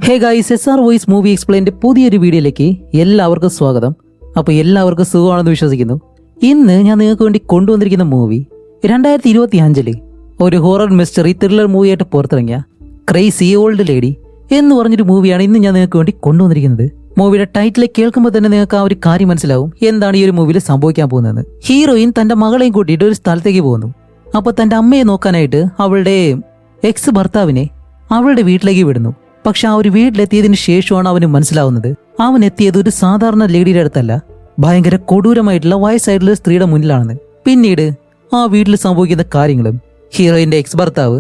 ഹേ guys, SR voice movie എക്സ്പ്ലെയിൻ്റെ പുതിയൊരു വീഡിയോയിലേക്ക് എല്ലാവർക്കും സ്വാഗതം. അപ്പോൾ എല്ലാവർക്കും സുഖമാണെന്ന് വിശ്വസിക്കുന്നു. ഇന്ന് ഞാൻ നിങ്ങൾക്ക് വേണ്ടി കൊണ്ടുവന്നിരിക്കുന്ന മൂവി 2025 ഒരു ഹൊറർ മിസ്റ്ററി ത്രില്ലർ മൂവിയായിട്ട് പുറത്തിറങ്ങിയ ക്രേസി ഓൾഡ് ലേഡി എന്ന് പറഞ്ഞൊരു മൂവിയാണ് ഇന്ന് ഞാൻ നിങ്ങൾക്ക് വേണ്ടി കൊണ്ടുവന്നിരിക്കുന്നത്. മൂവിയുടെ ടൈറ്റിൽ കേൾക്കുമ്പോൾ തന്നെ നിങ്ങൾക്ക് ആ ഒരു കാര്യം മനസ്സിലാവും എന്താണ് ഈ ഒരു മൂവിയിൽ സംഭവിക്കാൻ പോകുന്നതെന്ന്. ഹീറോയിൻ തന്റെ മകളെയും കൂട്ടിയിട്ട് ഒരു സ്ഥലത്തേക്ക് പോകുന്നു. അപ്പോൾ തന്റെ അമ്മയെ നോക്കാനായിട്ട് അവളുടെ എക്സ് ഭർത്താവിനെ അവളുടെ വീട്ടിലേക്ക് വിടുന്നു. പക്ഷെ ആ ഒരു വീട്ടിലെത്തിയതിനു ശേഷമാണ് അവന് മനസ്സിലാവുന്നത് അവൻ എത്തിയത് ഒരു സാധാരണ ലേഡിയുടെ അടുത്തല്ല, ഭയങ്കര കൊടൂരമായിട്ടുള്ള വയസ്സായിട്ടുള്ള സ്ത്രീയുടെ മുന്നിലാണെന്ന്. പിന്നീട് ആ വീട്ടിൽ സംഭവിക്കുന്ന കാര്യങ്ങളും ഹീറോയിന്റെ എക്സ് ഭർത്താവ്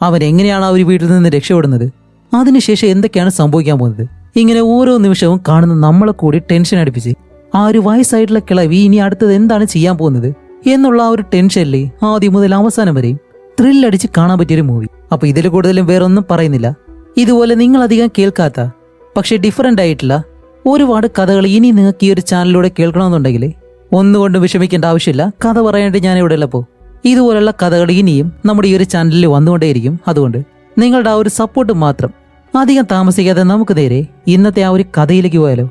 അവൻ എങ്ങനെയാണ് ആ ഒരു വീട്ടിൽ നിന്ന് രക്ഷപ്പെടുന്നത്, അതിനുശേഷം എന്തൊക്കെയാണ് സംഭവിക്കാൻ പോകുന്നത്, ഇങ്ങനെ ഓരോ നിമിഷവും കാണുന്ന നമ്മളെ കൂടി ടെൻഷൻ അടുപ്പിച്ച് ആ ഒരു വയസ്സായിട്ടുള്ള കിളവി ഇനി അടുത്തത് എന്താണ് ചെയ്യാൻ പോകുന്നത് എന്നുള്ള ആ ഒരു ടെൻഷനിൽ ആദ്യം മുതൽ അവസാനം വരെയും ത്രില്ലടിച്ച് കാണാൻ പറ്റിയൊരു മൂവി. അപ്പൊ ഇതിൽ കൂടുതലും വേറൊന്നും പറയുന്നില്ല. ഇതുപോലെ നിങ്ങൾ അധികം കേൾക്കാത്ത പക്ഷെ ഡിഫറൻ്റ് ആയിട്ടുള്ള ഒരുപാട് കഥകൾ ഇനി നിങ്ങൾക്ക് ഈ ഒരു ചാനലിലൂടെ കേൾക്കണമെന്നുണ്ടെങ്കിൽ ഒന്നുകൊണ്ടും വിഷമിക്കേണ്ട ആവശ്യമില്ല. കഥ പറയാനായിട്ട് ഞാൻ ഇവിടെ ഉള്ളപ്പോൾ ഇതുപോലുള്ള കഥകൾ ഇനിയും നമ്മുടെ ഈ ഒരു ചാനലിൽ വന്നുകൊണ്ടേയിരിക്കും. അതുകൊണ്ട് നിങ്ങളുടെ ആ ഒരു സപ്പോർട്ട് മാത്രം. അധികം താമസിക്കാതെ നമുക്ക് നേരെ ഇന്നത്തെ ആ ഒരു കഥയിലേക്ക് പോയാലോ.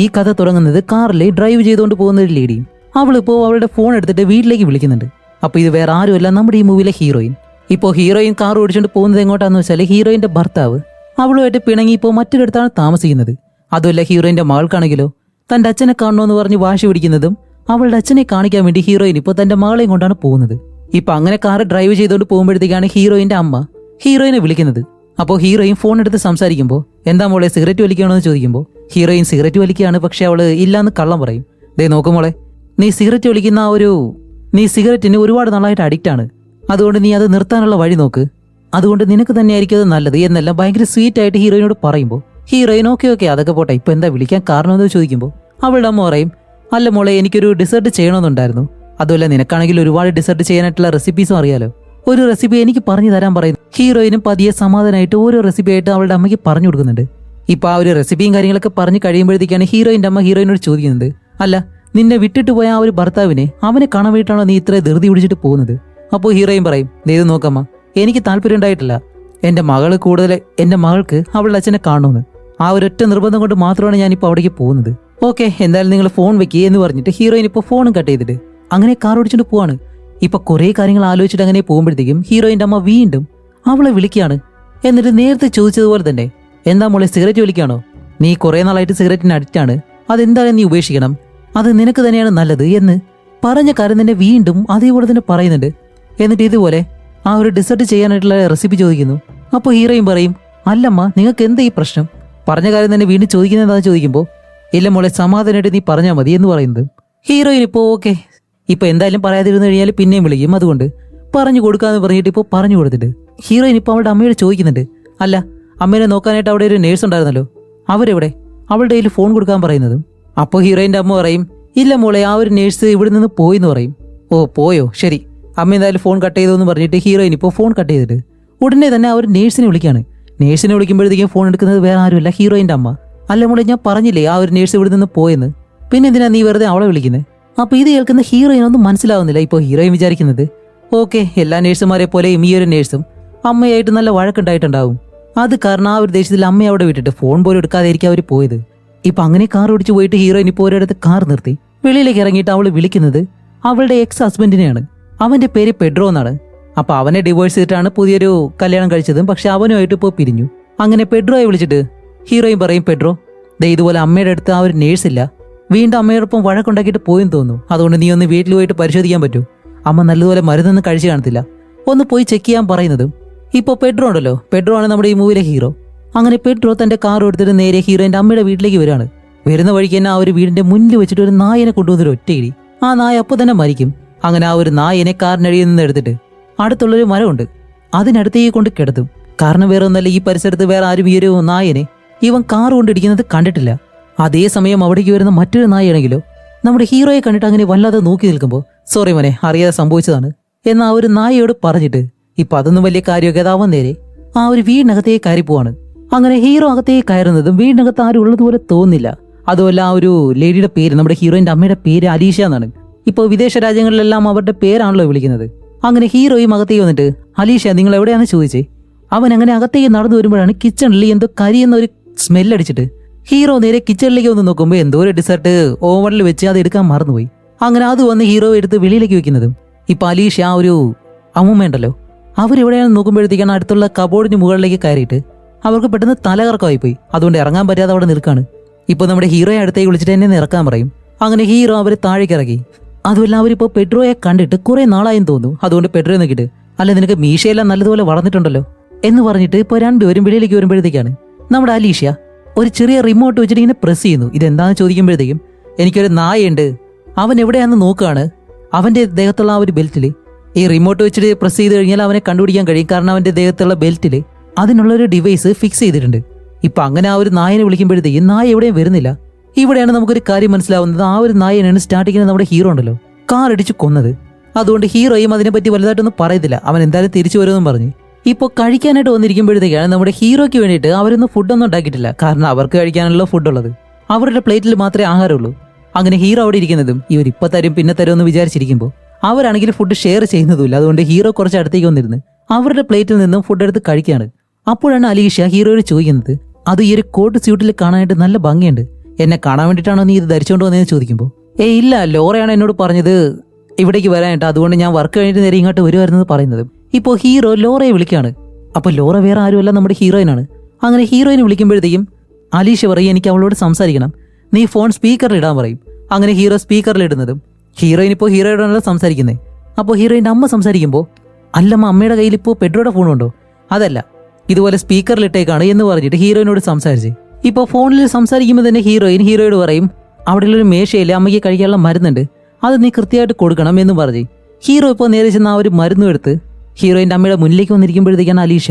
ഈ കഥ തുടങ്ങുന്നത് കാറിൽ ഡ്രൈവ് ചെയ്തുകൊണ്ട് പോകുന്ന ഒരു ലേഡിയും അവളിപ്പോൾ അവളുടെ ഫോൺ എടുത്തിട്ട് വീട്ടിലേക്ക് വിളിക്കുന്നുണ്ട്. അപ്പോൾ ഇത് വേറെ ആരുമല്ല, നമ്മുടെ ഈ മൂവിയിലെ ഹീറോയിൻ. ഇപ്പോൾ ഹീറോയിൻ കാർ ഓടിച്ചുകൊണ്ട് പോകുന്നത് എങ്ങോട്ടാന്ന് വെച്ചാൽ ഹീറോയിന്റെ ഭർത്താവ് അവളുമായിട്ട് പിണങ്ങി ഇപ്പോൾ മറ്റൊരിടത്താണ് താമസിക്കുന്നത്. അതുമല്ല ഹീറോയിന്റെ മകൾക്കാണെങ്കിലോ തന്റെ അച്ഛനെ കാണണമെന്ന് പറഞ്ഞ് വാശി പിടിക്കുന്നതും അവളുടെ അച്ഛനെ കാണിക്കാൻ വേണ്ടി ഹീറോയിൻ ഇപ്പോൾ തന്റെ മകളെയും കൊണ്ടാണ് പോകുന്നത്. ഇപ്പൊ അങ്ങനെ കാർ ഡ്രൈവ് ചെയ്തുകൊണ്ട് പോകുമ്പോഴത്തേക്കാണ് ഹീറോയിന്റെ അമ്മ ഹീറോയിനെ വിളിക്കുന്നത്. അപ്പോൾ ഹീറോയിൻ ഫോൺ എടുത്ത് സംസാരിക്കുമ്പോൾ എന്താ മോളെ സിഗരറ്റ് വലിക്കുകയാണെന്ന് ചോദിക്കുമ്പോൾ ഹീറോയിൻ സിഗരറ്റ് വലിക്കുകയാണ്. പക്ഷെ അവള് ഇല്ലാന്ന് കള്ളം പറയും. ദേ നോക്കുമോളെ, നീ സിഗരറ്റ് വലിക്കുന്ന നീ സിഗരറ്റിന് ഒരുപാട് നാളായിട്ട് അഡിക്റ്റ് ആണ്, അതുകൊണ്ട് നീ അത് നിർത്താനുള്ള വഴി നോക്ക്, അതുകൊണ്ട് നിനക്ക് തന്നെയായിരിക്കും അത് നല്ലത് എന്നെല്ലാം ഭയങ്കര സ്വീറ്റ് ആയിട്ട് ഹീറോയിനോട് പറയുമ്പോൾ ഹീറോയിൻ ഓക്കെ അതൊക്കെ പോട്ടെ, ഇപ്പൊ എന്താ വിളിക്കാൻ കാരണമെന്ന് ചോദിക്കുമ്പോൾ അവളുടെ അമ്മ പറയും, അല്ല മോളെ എനിക്കൊരു ഡിസേർട്ട് ചെയ്യണമെന്നുണ്ടായിരുന്നു, അതുമല്ല നിനക്കാണെങ്കിൽ ഒരുപാട് ഡിസേർട്ട് ചെയ്യാനായിട്ടുള്ള റെസിപ്പീസും അറിയാലോ, ഒരു റെസിപ്പി എനിക്ക് പറഞ്ഞു തരാൻ പറയുന്നു. ഹീറോയിനും പതിയെ സമാധാനമായിട്ട് ഓരോ റെസിപ്പി ആയിട്ട് അവളുടെ അമ്മയ്ക്ക് പറഞ്ഞു കൊടുക്കുന്നുണ്ട്. ഇപ്പൊ ആ ഒരു റെസിപ്പിയും കാര്യങ്ങളൊക്കെ പറഞ്ഞു കഴിയുമ്പോഴത്തേക്കാണ് ഹീറോയിന്റെ അമ്മ ഹീറോയിനോട് ചോദിക്കുന്നത്, അല്ല നിന്നെ വിട്ടിട്ട് പോയ ആ ഒരു ഭർത്താവിനെ അവനെ കാണാൻ വേണ്ടിയിട്ടാണോ നീ ഇത്ര ധൃതി പിടിച്ചിട്ട് പോകുന്നത്? അപ്പോൾ ഹീറോയിൻ പറയും, ഇത് നോക്കമ്മ, എനിക്ക് താല്പര്യം ഉണ്ടായിട്ടില്ല, എൻ്റെ മകൾക്ക് അവളുടെ അച്ഛനെ കാണണമെന്ന്, ആ ഒരൊറ്റ നിർബന്ധം കൊണ്ട് മാത്രമാണ് ഞാനിപ്പോൾ അവിടേക്ക് പോകുന്നത്. ഓക്കെ എന്തായാലും നിങ്ങൾ ഫോൺ വെക്കുക എന്ന് പറഞ്ഞിട്ട് ഹീറോയിൻ ഇപ്പോൾ ഫോണും കട്ട് ചെയ്തിട്ട് അങ്ങനെ കാർ ഓടിച്ചിട്ട് പോവാണ്. ഇപ്പൊ കുറേ കാര്യങ്ങൾ ആലോചിച്ചിട്ട് അങ്ങനെ പോകുമ്പോഴത്തേക്കും ഹീറോയിന്റെ അമ്മ വീണ്ടും അവളെ വിളിക്കുകയാണ്. എന്നിട്ട് നേരത്തെ ചോദിച്ചതുപോലെ തന്നെ, എന്താ മോളെ സിഗരറ്റ് വലിക്കുകയാണോ? നീ കുറേ നാളായിട്ട് സിഗരറ്റിന് അഡിക്റ്റ് ആണ്, അതെന്തായാലും നീ ഉപേക്ഷിക്കണം, അത് നിനക്ക് തന്നെയാണ് നല്ലത് എന്ന് പറഞ്ഞ കാര്യം തന്നെ വീണ്ടും അതേപോലെ തന്നെ പറയുന്നുണ്ട്. എന്നിട്ട് ഇതുപോലെ ആ ഒരു ഡിസേർട്ട് ചെയ്യാനായിട്ടുള്ള റെസിപ്പി ചോദിക്കുന്നു. അപ്പോൾ ഹീറോയിൻ പറയും, അല്ലമ്മ നിങ്ങൾക്ക് എന്താ ഈ പ്രശ്നം, പറഞ്ഞ കാര്യം തന്നെ വീണ്ടും ചോദിക്കുന്നത് എന്താണെന്ന് ചോദിക്കുമ്പോൾ ഇല്ല മോളെ സമാധാനമായിട്ട് നീ പറഞ്ഞാൽ മതി എന്ന് പറയുന്നത്. ഹീറോയിൻ ഇപ്പോൾ ഓക്കെ ഇപ്പൊ എന്തായാലും പറയാതിരുന്നു കഴിഞ്ഞാൽ പിന്നെയും വിളിക്കും, അതുകൊണ്ട് പറഞ്ഞു കൊടുക്കാന്ന് പറഞ്ഞിട്ട് ഇപ്പോൾ പറഞ്ഞു കൊടുത്തിട്ട് ഹീറോയിൻ ഇപ്പോൾ അവളുടെ അമ്മയോട് ചോദിക്കുന്നുണ്ട്, അല്ല അമ്മേനെ നോക്കാനായിട്ട് അവിടെ ഒരു നേഴ്സ് ഉണ്ടായിരുന്നല്ലോ, അവരെവിടെ? അവളുടെ കയ്യിൽ ഫോൺ കൊടുക്കാൻ പറയുന്നതും. അപ്പോൾ ഹീറോയിന്റെ അമ്മ പറയും, ഇല്ല മോളെ ആ ഒരു നേഴ്സ് ഇവിടെ നിന്ന് പോയി എന്ന് പറയും. ഓ പോയോ, ശരി, അമ്മ എന്തായാലും ഫോൺ കട്ട് ചെയ്തു എന്ന് പറഞ്ഞിട്ട് ഹീറോയിൻ ഇപ്പോൾ ഫോൺ കട്ട് ചെയ്തിട്ട് ഉടനെ തന്നെ ആ ഒരു നേഴ്സിനെ വിളിക്കുകയാണ്. നേഴ്സിനെ വിളിക്കുമ്പോഴത്തേക്കും ഫോൺ എടുക്കുന്നത് വേറെ ആരുമല്ല, ഹീറോയിന്റെ അമ്മ. അല്ല മോളെ ഞാൻ പറഞ്ഞില്ലേ ആ ഒരു നേഴ്സ് ഇവിടെ നിന്ന് പോയെന്ന്, പിന്നെ എന്തിനാ നീ വെറുതെ അവളെ വിളിക്കുന്നത്? അപ്പോൾ ഇത് കേൾക്കുന്ന ഹീറോയിൻ ഒന്നും മനസ്സിലാവുന്നില്ല. ഇപ്പോൾ ഹീറോയിൻ വിചാരിക്കുന്നത് ഓക്കെ എല്ലാ നേഴ്സുമാരെ പോലെയും ഈ ഒരു നേഴ്സും അമ്മയായിട്ട് നല്ല വഴക്കുണ്ടായിട്ടുണ്ടാവും, അത് കാരണം ആ ഒരു ദേഷ്യത്തിൽ അമ്മയെ അവിടെ വിട്ടിട്ട് ഫോൺ പോലും എടുക്കാതെയായിരിക്കും അവർ പോയത്. ഇപ്പൊ അങ്ങനെ കാർ ഓടിച്ചു പോയിട്ട് ഹീറോയിൻ ഇപ്പോൾ ഒരിടത്ത് കാർ നിർത്തി വെളിയിലേക്ക് ഇറങ്ങിയിട്ട് അവൾ വിളിക്കുന്നത് അവളുടെ എക്സ് ഹസ്ബൻഡിനെയാണ്. അവന്റെ പേര് പെഡ്രോ എന്നാണ്. അപ്പൊ അവനെ ഡിവോഴ്സ് ചെയ്തിട്ടാണ് പുതിയൊരു കല്യാണം കഴിച്ചതും, പക്ഷെ അവനുമായിട്ട് ഇപ്പോൾ പിരിഞ്ഞു. അങ്ങനെ പെഡ്രോയെ വിളിച്ചിട്ട് ഹീറോയിൻ പറയും, പെഡ്രോ ദേ ഇതുപോലെ അമ്മയുടെ അടുത്ത് ആ ഒരു നേഴ്സില്ല, വീണ്ടും അമ്മയോടൊപ്പം വഴക്കുണ്ടാക്കിയിട്ട് പോയെന്ന് തോന്നുന്നു, അതുകൊണ്ട് നീ ഒന്ന് വീട്ടിൽ പോയിട്ട് പരിശോധിക്കാൻ പറ്റൂ, അമ്മ നല്ലതുപോലെ മരുന്നൊന്നും കഴിച്ചു കാണത്തില്ല, ഒന്ന് പോയി ചെക്ക് ചെയ്യാൻ പറയുന്നതും. ഇപ്പോൾ പെഡ്രോ ഉണ്ടല്ലോ, പെഡ്രോ ആണ് നമ്മുടെ ഈ മൂവിയിലെ ഹീറോ. അങ്ങനെ പെഡ്രോ തന്റെ കാർ എടുത്തിട്ട് നേരെ ഹീറോയിന്റെ അമ്മയുടെ വീട്ടിലേക്ക് വരികയാണ്. വരുന്ന വഴിക്ക് തന്നെ ആ ഒരു വീടിന്റെ മുന്നിൽ വെച്ചിട്ട് ഒരു നായനെ കൊണ്ടുവന്നൊരു ഒറ്റയിടി, ആ നായ അപ്പോൾ തന്നെ മരിക്കും. അങ്ങനെ ആ ഒരു നായനെ കാറിനടിയിൽ നിന്ന് എടുത്തിട്ട് അടുത്തുള്ളൊരു മരമുണ്ട് അതിനടുത്തേക്ക് കൊണ്ട് കിടത്തും. കാരണം വേറെ ഒന്നല്ല, ഈ പരിസരത്ത് വേറെ ആരും ഈ ഒരു നായനെ ഇവൻ കാർ കൊണ്ടിടിക്കുന്നത് കണ്ടിട്ടില്ല. അതേസമയം അവിടേക്ക് വരുന്ന മറ്റൊരു നായയാണെങ്കിലോ നമ്മുടെ ഹീറോയെ കണ്ടിട്ട് അങ്ങനെ വല്ലാതെ നോക്കി നിൽക്കുമ്പോൾ, സോറി മോനെ അറിയാതെ സംഭവിച്ചതാണ് എന്ന ആ ഒരു നായയോട് പറഞ്ഞിട്ട് ഇപ്പൊ അതൊന്നും വലിയ കാര്യമൊക്കെ അതാവാൻ നേരെ ആ ഒരു വീടിനകത്തേക്ക് കയറി പോവാണ്. അങ്ങനെ ഹീറോ അകത്തേക്ക് കയറുന്നതും വീടിനകത്ത് ആരും ഉള്ളതുപോലെ തോന്നില്ല. അതുമല്ല ആ ഒരു ലേഡിയുടെ പേര്, നമ്മുടെ ഹീറോയിന്റെ അമ്മയുടെ പേര് അലീഷ എന്നാണ്. ഇപ്പോൾ വിദേശ രാജ്യങ്ങളിലെല്ലാം അവരുടെ പേരാണല്ലോ വിളിക്കുന്നത്. അങ്ങനെ ഹീറോയും അകത്തേക്ക് വന്നിട്ട്, അലീഷ നിങ്ങൾ എവിടെയാണെന്ന് ചോദിച്ചേ. അവൻ അങ്ങനെ അകത്തേക്ക് നടന്നു വരുമ്പോഴാണ് കിച്ചണിൽ എന്തോ കരിയുന്ന ഒരു സ്മെല്ലടിച്ചിട്ട് ഹീറോ നേരെ കിച്ചണിലേക്ക് വന്ന് നോക്കുമ്പോൾ എന്തോ ഒരു ഡിസർട്ട് ഓവനിൽ വെച്ച് അത് എടുക്കാൻ മറന്നുപോയി. അങ്ങനെ അത് വന്ന് ഹീറോ എടുത്ത് വെളിയിലേക്ക് വെക്കുന്നതും ഇപ്പൊ അലീഷ ആ ഒരു അമ്മൂമ്മയുണ്ടല്ലോ, അവരെവിടെയാണെന്ന് നോക്കുമ്പോഴത്തേക്കാണ് അടുത്തുള്ള കബോർഡിന് മുകളിലേക്ക് കയറിയിട്ട് അവർക്ക് പെട്ടെന്ന് തലകറക്കമായിപ്പോയി. അതുകൊണ്ട് ഇറങ്ങാൻ പറ്റാതെ അവിടെ നിൽക്കാണ്. ഇപ്പൊ നമ്മുടെ ഹീറോയെ അടുത്തേക്ക് വിളിച്ചിട്ട് എന്നെ ഇറക്കാൻ പറയും. അങ്ങനെ ഹീറോ അവരെ താഴേക്ക് ഇറക്കി. അതുമല്ല അവരിപ്പോ പെഡ്രോയെ കണ്ടിട്ട് കുറെ നാളായെന്ന് തോന്നുന്നു. അതുകൊണ്ട് പെഡ്രോയെ നോക്കിയിട്ട്, അല്ല നിനക്ക് മീശയെല്ലാം നല്ലതുപോലെ വളർന്നിട്ടുണ്ടല്ലോ എന്ന് പറഞ്ഞിട്ട് ഇപ്പൊ രണ്ടുപേരും വെളിയിലേക്ക് വരുമ്പോഴത്തേക്കാണ് നമ്മുടെ അലീഷ ഒരു ചെറിയ റിമോട്ട് വെച്ചിട്ട് ഇങ്ങനെ പ്രസ് ചെയ്യുന്നു. ഇതെന്താണെന്ന് ചോദിക്കുമ്പോഴത്തേക്കും എനിക്കൊരു നായയുണ്ട്, അവൻ എവിടെയാണെന്ന് നോക്കുകയാണ്. അവന്റെ ദേഹത്തുള്ള ആ ഒരു ബെൽറ്റിൽ ഈ റിമോട്ട് വെച്ചിട്ട് പ്രസ് ചെയ്ത് കഴിഞ്ഞാൽ അവനെ കണ്ടുപിടിക്കാൻ കഴിയും. കാരണം അവന്റെ ദേഹത്തുള്ള ബെൽറ്റിൽ അതിനുള്ളൊരു ഡിവൈസ് ഫിക്സ് ചെയ്തിട്ടുണ്ട്. ഇപ്പൊ അങ്ങനെ ആ ഒരു നായനെ വിളിക്കുമ്പോഴത്തേക്കും നായ എവിടെയും വരുന്നില്ല. ഇവിടെയാണ് നമുക്കൊരു കാര്യം മനസ്സിലാവുന്നത്. ആ ഒരു നായനാണ് സ്റ്റാർട്ടിങ്ങിന് നമ്മുടെ ഹീറോ ഉണ്ടല്ലോ കാർ ഇടിച്ച് കൊന്നത്. അതുകൊണ്ട് ഹീറോയും അതിനെപ്പറ്റി വലുതായിട്ടൊന്നും പറയത്തില്ല. അവൻ എന്തായാലും തിരിച്ചു വരുമെന്നും പറഞ്ഞു. ഇപ്പോൾ കഴിക്കാനായിട്ട് വന്നിരിക്കുമ്പോഴത്തേക്കാണ് നമ്മുടെ ഹീറോയ്ക്ക് വേണ്ടിയിട്ട് അവരൊന്നും ഫുഡൊന്നും ഉണ്ടാക്കിയിട്ടില്ല. കാരണം അവർക്ക് കഴിക്കാനുള്ള ഫുഡുള്ളത് അവരുടെ പ്ലേറ്റിൽ മാത്രമേ ആഹാരമുള്ളൂ. അങ്ങനെ ഹീറോ അവിടെ ഇരിക്കുന്നതും ഇവർ ഇപ്പൊ തരും പിന്നെ തരും എന്ന് വിചാരിച്ചിരിക്കുമ്പോൾ അവരാണെങ്കിൽ ഫുഡ് ഷെയർ ചെയ്യുന്നതുമില്ല. അതുകൊണ്ട് ഹീറോ കുറച്ച് അടുത്തേക്ക് വന്നിരുന്ന് അവരുടെ പ്ലേറ്റിൽ നിന്നും ഫുഡ് എടുത്ത് കഴിക്കുകയാണ്. അപ്പോഴാണ് അലീഷ ഹീറോയോട് ചോദിക്കുന്നത്, അത് ഈ ഒരു കോട്ട് സ്യൂട്ടിൽ കാണാനായിട്ട് നല്ല ഭംഗിയുണ്ട്, എന്നെ കാണാൻ വേണ്ടിയിട്ടാണോ നീ ഇത് ധരിച്ചുകൊണ്ട് വന്നതെന്ന് ചോദിക്കുമ്പോൾ ഇല്ല, ലോറയാണ് എന്നോട് പറഞ്ഞത് ഇവിടേക്ക് വരാനായിട്ട്, അതുകൊണ്ട് ഞാൻ വർക്ക് കഴിഞ്ഞിട്ട് നേരെ ഇങ്ങോട്ട് വരുമായിരുന്നത് പറയുന്നത്. ഇപ്പോൾ ഹീറോ ലോറയെ വിളിക്കുകയാണ്. അപ്പോൾ ലോറ വേറെ ആരുമല്ല, നമ്മുടെ ഹീറോയിനാണ്. അങ്ങനെ ഹീറോയിനെ വിളിക്കുമ്പോഴത്തേക്കും അലീഷ പറയും, എനിക്ക് അവളോട് സംസാരിക്കണം, നീ ഫോൺ സ്പീക്കറിൽ ഇടാൻ പറയും. അങ്ങനെ ഹീറോ സ്പീക്കറിൽ ഇടുന്നതും ഹീറോയിൻ ഇപ്പോൾ ഹീറോയോടാണല്ലോ സംസാരിക്കുന്നത്. അപ്പോൾ ഹീറോയിൻ്റെ അമ്മ സംസാരിക്കുമ്പോൾ, അല്ലമ്മ അമ്മയുടെ കയ്യിൽ ഇപ്പോൾ പെഡ്രോയുടെ ഫോണുണ്ടോ? അതല്ല, ഇതുപോലെ സ്പീക്കറിലിട്ടേക്കാണ് എന്ന് പറഞ്ഞിട്ട് ഹീറോയിനോട് സംസാരിച്ച് ഇപ്പോൾ ഫോണിൽ സംസാരിക്കുമ്പോൾ തന്നെ ഹീറോയോട് പറയും, അവിടെയുള്ളൊരു മേശയിൽ അമ്മയ്ക്ക് കഴിക്കാനുള്ള മരുന്നുണ്ട്, അത് നീ കൃത്യമായിട്ട് കൊടുക്കണം എന്ന് പറഞ്ഞ് ഹീറോ ഇപ്പോൾ നേരെ ചെന്ന് ആ ഒരു മരുന്നും എടുത്ത് ഹീറോയിൻ്റെ അമ്മയുടെ മുന്നിലേക്ക് വന്നിരിക്കുമ്പോഴത്തേക്കാണ് അലീഷ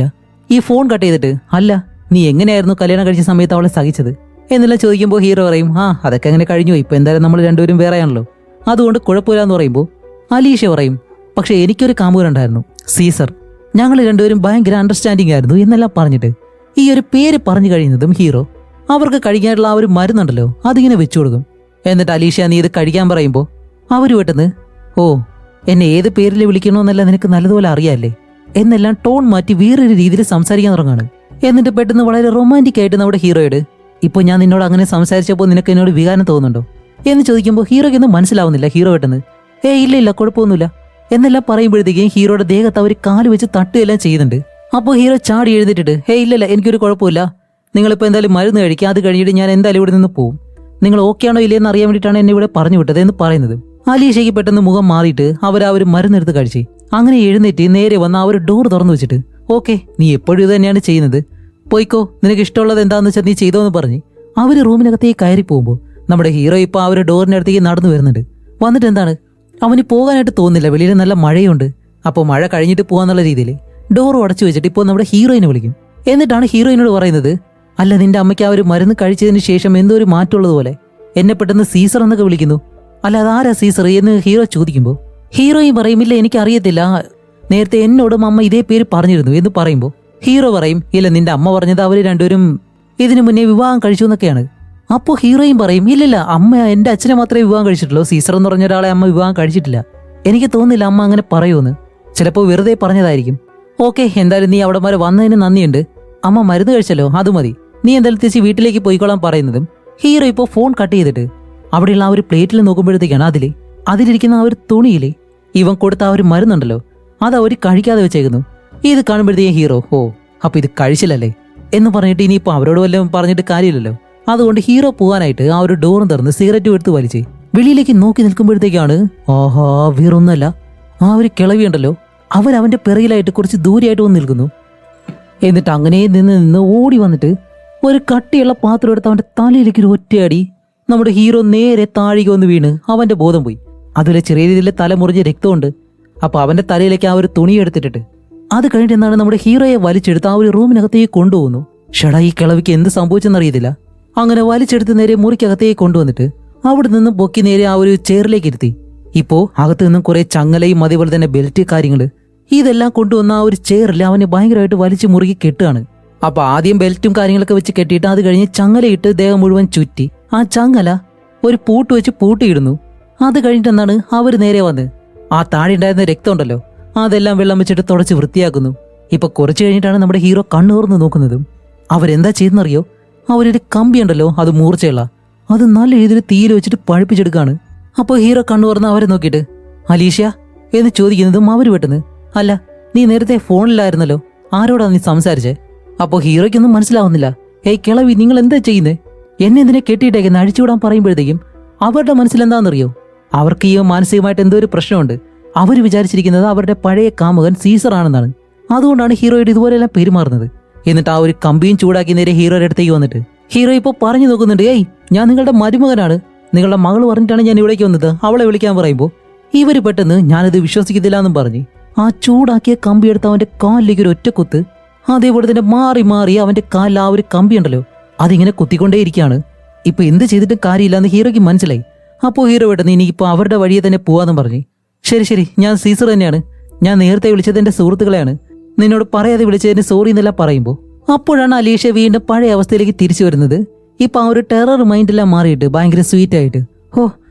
ഈ ഫോൺ കട്ട് ചെയ്തിട്ട്, അല്ല നീ എങ്ങനെയായിരുന്നു കല്യാണം കഴിച്ച സമയത്ത് അവളെ സഹിച്ചത് എന്നെല്ലാം ചോദിക്കുമ്പോൾ ഹീറോ പറയും, അതൊക്കെ അങ്ങനെ കഴിഞ്ഞു, ഇപ്പൊ എന്തായാലും നമ്മൾ രണ്ടുപേരും വേറെയാണല്ലോ, അതുകൊണ്ട് കുഴപ്പമില്ലാന്ന് പറയുമ്പോൾ അലീഷ പറയും, പക്ഷെ എനിക്കൊരു കാമുകനുണ്ടായിരുന്നു, സീസർ, ഞങ്ങൾ രണ്ടുപേരും ഭയങ്കര അണ്ടർസ്റ്റാൻഡിങ് ആയിരുന്നു എന്നെല്ലാം പറഞ്ഞിട്ട് ഈ ഒരു പേര് പറഞ്ഞു കഴിയുന്നതും ഹീറോ അവർക്ക് കഴിക്കാനുള്ള ആ ഒരു മരുന്നുണ്ടല്ലോ അതിങ്ങനെ വെച്ചു കൊടുക്കും. എന്നിട്ട് അലീഷ നീ ഇത് കഴിക്കാൻ പറയുമ്പോൾ അവര് പെട്ടെന്ന്, ഓ എന്നെ ഏത് പേരിൽ വിളിക്കണമെന്നല്ല നിനക്ക് നല്ലതുപോലെ അറിയാല്ലേ എന്നെല്ലാം ടോൺ മാറ്റി വേറൊരു രീതിയിൽ സംസാരിക്കാൻ തുടങ്ങാണ്. എന്നിട്ട് പെട്ടെന്ന് വളരെ റൊമാൻറ്റിക് ആയിട്ട് നമ്മുടെ ഹീറോയോട്, ഇപ്പോൾ ഞാൻ നിന്നോട് അങ്ങനെ സംസാരിച്ചപ്പോൾ നിനക്ക് എന്നോട് വികാരം തോന്നുന്നുണ്ടോ എന്ന് ചോദിക്കുമ്പോൾ ഹീറോയ്ക്കൊന്നും മനസ്സിലാവുന്നില്ല. ഹീറോ പെട്ടെന്ന് ഇല്ല കുഴപ്പമൊന്നുമില്ല എന്നെല്ലാം പറയുമ്പോഴത്തേക്കും ഹീറോയുടെ ദേഹത്ത് അവർ കാല് വെച്ച് തട്ടുകയെല്ലാം ചെയ്യുന്നുണ്ട്. അപ്പോൾ ഹീറോ ചാടി എഴുന്നേറ്റിട്ട്, ഇല്ല എനിക്കൊരു കുഴപ്പമില്ല, നിങ്ങളിപ്പോൾ എന്തായാലും മരുന്ന് കഴിക്കുക, അത് കഴിഞ്ഞിട്ട് ഞാൻ എന്തായാലും ഇവിടെ നിന്ന് പോവും, നിങ്ങൾ ഓക്കെ ആണോ ഇല്ലയെന്ന് അറിയാൻ വേണ്ടിയിട്ടാണ് എന്നെ ഇവിടെ പറഞ്ഞു വിട്ടത് എന്ന് പറയുന്നത്. അലീഷയ്ക്ക് പെട്ടെന്ന് മുഖം മാറിയിട്ട് അവർ ആ ഒരു മരുന്നെടുത്ത് കഴിച്ച് അങ്ങനെ എഴുന്നേറ്റ് നേരെ വന്ന് ആ ഒരു ഡോർ തുറന്നു വെച്ചിട്ട്, ഓക്കെ നീ എപ്പോഴും ഇത് തന്നെയാണ് ചെയ്യുന്നത്, പോയിക്കോ, നിനക്ക് ഇഷ്ടമുള്ളത് എന്താണെന്ന് വെച്ചാൽ നീ ചെയ്തോന്ന് പറഞ്ഞ് അവർ റൂമിനകത്തേക്ക് കയറി പോകുമ്പോൾ നമ്മുടെ ഹീറോ ഇപ്പോൾ ആ ഒരു ഡോറിൻ്റെ അടുത്തേക്ക് നടന്നു വരുന്നുണ്ട്. വന്നിട്ട് എന്താണ്, അവന് പോകാനായിട്ട് തോന്നുന്നില്ല, വെളിയിൽ നല്ല മഴയുണ്ട്. അപ്പോൾ മഴ കഴിഞ്ഞിട്ട് പോകാന്നുള്ള രീതിയിൽ ഡോർ അടച്ചു വെച്ചിട്ട് ഇപ്പോൾ നമ്മുടെ ഹീറോയിനെ വിളിക്കും. എന്നിട്ടാണ് ഹീറോയിനോട് പറയുന്നത്, അല്ല നിന്റെ അമ്മയ്ക്ക് ആ ഒരു മരുന്ന് കഴിച്ചതിന് ശേഷം എന്തോ ഒരു മാറ്റമുള്ളതുപോലെ എന്നെ പെട്ടെന്ന് സീസർ എന്നൊക്കെ വിളിക്കുന്നു, അല്ല അതാരാ സീസർ എന്ന് ഹീറോ ചോദിക്കുമ്പോൾ ഹീറോയും പറയും, ഇല്ല എനിക്കറിയത്തില്ല, നേരത്തെ എന്നോടും അമ്മ ഇതേ പേര് പറഞ്ഞിരുന്നു എന്ന് പറയുമ്പോൾ ഹീറോ പറയും, ഇല്ല നിന്റെ അമ്മ പറഞ്ഞത് അവർ രണ്ടുപേരും ഇതിനു മുന്നേ വിവാഹം കഴിച്ചു എന്നൊക്കെയാണ്. അപ്പോൾ ഹീറോയും പറയും, ഇല്ലില്ല അമ്മ എൻ്റെ അച്ഛനെ മാത്രമേ വിവാഹം കഴിച്ചിട്ടുള്ളൂ, സീസർ എന്ന് പറഞ്ഞ ഒരാളെ അമ്മ വിവാഹം കഴിച്ചിട്ടില്ല, എനിക്ക് തോന്നുന്നില്ല അമ്മ അങ്ങനെ പറയുമെന്ന്, ചിലപ്പോൾ വെറുതെ പറഞ്ഞതായിരിക്കും. ഓക്കെ എന്തായാലും നീ അവിടെ വരെ വന്നതിന് നന്ദിയുണ്ട്, അമ്മ മരുന്ന് കഴിച്ചല്ലോ അത് മതി, നീ എന്തായാലും തിരിച്ച് വീട്ടിലേക്ക് പോയിക്കോളാൻ പറയുന്നതും ഹീറോ ഇപ്പോൾ ഫോൺ കട്ട് ചെയ്തിട്ട് അവിടെയുള്ള ആ ഒരു പ്ലേറ്റിൽ നോക്കുമ്പോഴത്തേക്കാണ് അതിലിരിക്കുന്ന ആ ഒരു തുണിയിൽ ഇവൻ കൊടുത്ത ആ ഒരു മരുന്നുണ്ടല്ലോ അത് അവർ കഴിക്കാതെ വെച്ചേക്കുന്നു. ഇത് കാണുമ്പോഴത്തേക്കും ഹീറോ, അപ്പൊ ഇത് കഴിച്ചില്ലല്ലേ എന്ന് പറഞ്ഞിട്ട് ഇനിയിപ്പോൾ അവരോട് വല്ലതും പറഞ്ഞിട്ട് കാര്യമില്ലല്ലോ. അതുകൊണ്ട് ഹീറോ പോകാനായിട്ട് ആ ഒരു ഡോറും തുറന്ന് സിഗരറ്റും എടുത്ത് വലിച്ച് വെളിയിലേക്ക് നോക്കി നിൽക്കുമ്പോഴത്തേക്കാണ്, വേറൊന്നല്ല ആ ഒരു കിളവിയുണ്ടല്ലോ അവന്റെ പിറകിലായിട്ട് കുറച്ച് ദൂരെയായിട്ട് വന്ന് നിൽക്കുന്നു. എന്നിട്ട് അങ്ങനെ നിന്ന് ഓടി വന്നിട്ട് ഒരു കട്ടിയുള്ള പാത്രം എടുത്ത് അവന്റെ തലയിലേക്ക് ഒരു ഒറ്റയടി നമ്മുടെ ഹീറോ നേരെ താഴേക്ക് വന്ന് വീണ് അവന്റെ ബോധം പോയി. അതുപോലെ ചെറിയ രീതിയിൽ തല മുറിഞ്ഞ രക്തമുണ്ട്. അപ്പൊ അവന്റെ തലയിലേക്ക് ആ ഒരു തുണി എടുത്തിട്ടിട്ട് അത് കഴിഞ്ഞിട്ട് എന്താണ് നമ്മുടെ ഹീറോയെ വലിച്ചെടുത്ത് ആ ഒരു റൂമിനകത്തേക്ക് കൊണ്ടുപോകുന്നു. ഷടാ ഈ കിളവിക്ക് എന്ത് സംഭവിച്ചെന്നറിയത്തില്ല. അങ്ങനെ വലിച്ചെടുത്ത് നേരെ മുറിക്കകത്തേക്ക് കൊണ്ടുവന്നിട്ട് അവിടെ നിന്നും പൊക്കി നേരെ ആ ഒരു ചെയറിലേക്ക് ഇരുത്തി. ഇപ്പോ അകത്ത് നിന്നും കുറെ ചങ്ങലയും അതേപോലെ തന്നെ ബെൽറ്റ് കാര്യങ്ങള് ഇതെല്ലാം കൊണ്ടുവന്ന ആ ഒരു ചെയറിൽ അവനെ ഭയങ്കരമായിട്ട് വലിച്ചു മുറുകി കെട്ടുകയാണ്. അപ്പൊ ആദ്യം ബെൽറ്റും കാര്യങ്ങളൊക്കെ വെച്ച് കെട്ടിയിട്ട് അത് കഴിഞ്ഞ് ചങ്ങലയിട്ട് ദേഹം മുഴുവൻ ചുറ്റി ആ ചങ്ങല ഒരു പൂട്ട് വെച്ച് പൂട്ടിയിടുന്നു. അത് കഴിഞ്ഞിട്ട് എന്താണ് അവർ നേരെ വന്ന് ആ താഴെ ഉണ്ടായിരുന്ന രക്തം ഉണ്ടല്ലോ അതെല്ലാം വെള്ളം വെച്ചിട്ട് തുടച്ച് വൃത്തിയാക്കുന്നു. ഇപ്പൊ കുറച്ച് കഴിഞ്ഞിട്ടാണ് നമ്മുടെ ഹീറോ കണ്ണുറന്ന് നോക്കുന്നതും അവരെന്താ ചെയ്തെന്നറിയോ, അവരൊരു കമ്പി ഉണ്ടല്ലോ, അത് മൂർച്ചയുള്ള അത് നല്ല രീതിയിൽ തീയിൽ വെച്ചിട്ട് പഴുപ്പിച്ചെടുക്കാണ്. അപ്പോൾ ഹീറോ കണ്ണു തുറന്ന് അവരെ നോക്കിയിട്ട് അലീഷ്യ എന്ന് ചോദിക്കുന്നതും അവർ പെട്ടെന്ന് അല്ല, നീ നേരത്തെ ഫോണിലായിരുന്നല്ലോ, ആരോടാ നീ സംസാരിച്ചേ? അപ്പോൾ ഹീറോയ്ക്കൊന്നും മനസ്സിലാവുന്നില്ല. ഏയ് കിളവി, നിങ്ങൾ എന്താ ചെയ്യുന്നേ? എന്നെ എന്തിനെ കെട്ടിയിട്ടേക്കെന്ന് അഴിച്ചുവിടാൻ പറയുമ്പോഴത്തേക്കും അവരുടെ മനസ്സിലെന്താണെന്നറിയോ? അവർക്ക് ഈ മാനസികമായിട്ട് എന്തോ ഒരു പ്രശ്നമുണ്ട്. അവർ വിചാരിച്ചിരിക്കുന്നത് അവരുടെ പഴയ കാമുകൻ സീസർ ആണെന്നാണ്. അതുകൊണ്ടാണ് ഹീറോയുടെ ഇതുപോലെല്ലാം പെരുമാറുന്നത്. എന്നിട്ട് ആ ഒരു കമ്പിയും ചൂടാക്കി നേരെ ഹീറോയുടെ അടുത്തേക്ക് വന്നിട്ട് ഹീറോ ഇപ്പോൾ പറഞ്ഞു നോക്കുന്നുണ്ട്, ഏയ് ഞാൻ നിങ്ങളുടെ മരുമകനാണ്, നിങ്ങളുടെ മകൾ പറഞ്ഞിട്ടാണ് ഞാൻ ഇവിടേക്ക് വന്നത്, അവളെ വിളിക്കാൻ പറയുമ്പോൾ ഇവർ പെട്ടെന്ന് ഞാനിത് വിശ്വസിക്കത്തില്ല എന്നും പറഞ്ഞ് ആ ചൂടാക്കിയ കമ്പി എടുത്ത് അവന്റെ കാലിലേക്ക് ഒരു ഒറ്റ കുത്ത്. അതേപോലെ തന്നെ മാറി മാറി അവന്റെ കാലിൽ ആ ഒരു കമ്പി ഉണ്ടല്ലോ അതിങ്ങനെ കുത്തിക്കൊണ്ടേയിരിക്കുകയാണ്. ഇപ്പൊ എന്ത് ചെയ്തിട്ടും കാര്യമില്ലാന്ന് ഹീറോയ്ക്ക് മനസ്സിലായി. അപ്പോൾ ഹീറോ പെട്ടെന്ന് ഇനിയിപ്പോൾ അവരുടെ വഴിയെ തന്നെ പോവാന്നും പറഞ്ഞ് ശരി ശരി, ഞാൻ സീസർ തന്നെയാണ്, ഞാൻ നേരത്തെ വിളിച്ചത് എന്റെ സുഹൃത്തുക്കളെയാണ്, നിന്നോട് പറയാതെ വിളിച്ചതിന് സോറി എന്നെല്ലാം പറയുമ്പോൾ അപ്പോഴാണ് അലീഷ്യ വീണ്ടും പഴയ അവസ്ഥയിലേക്ക് തിരിച്ചു വരുന്നത്. ഇപ്പൊ ആ ഒരു ടെറർ മൈൻഡെല്ലാം മാറിയിട്ട് ഭയങ്കര സ്വീറ്റ് ആയിട്ട് ഹോ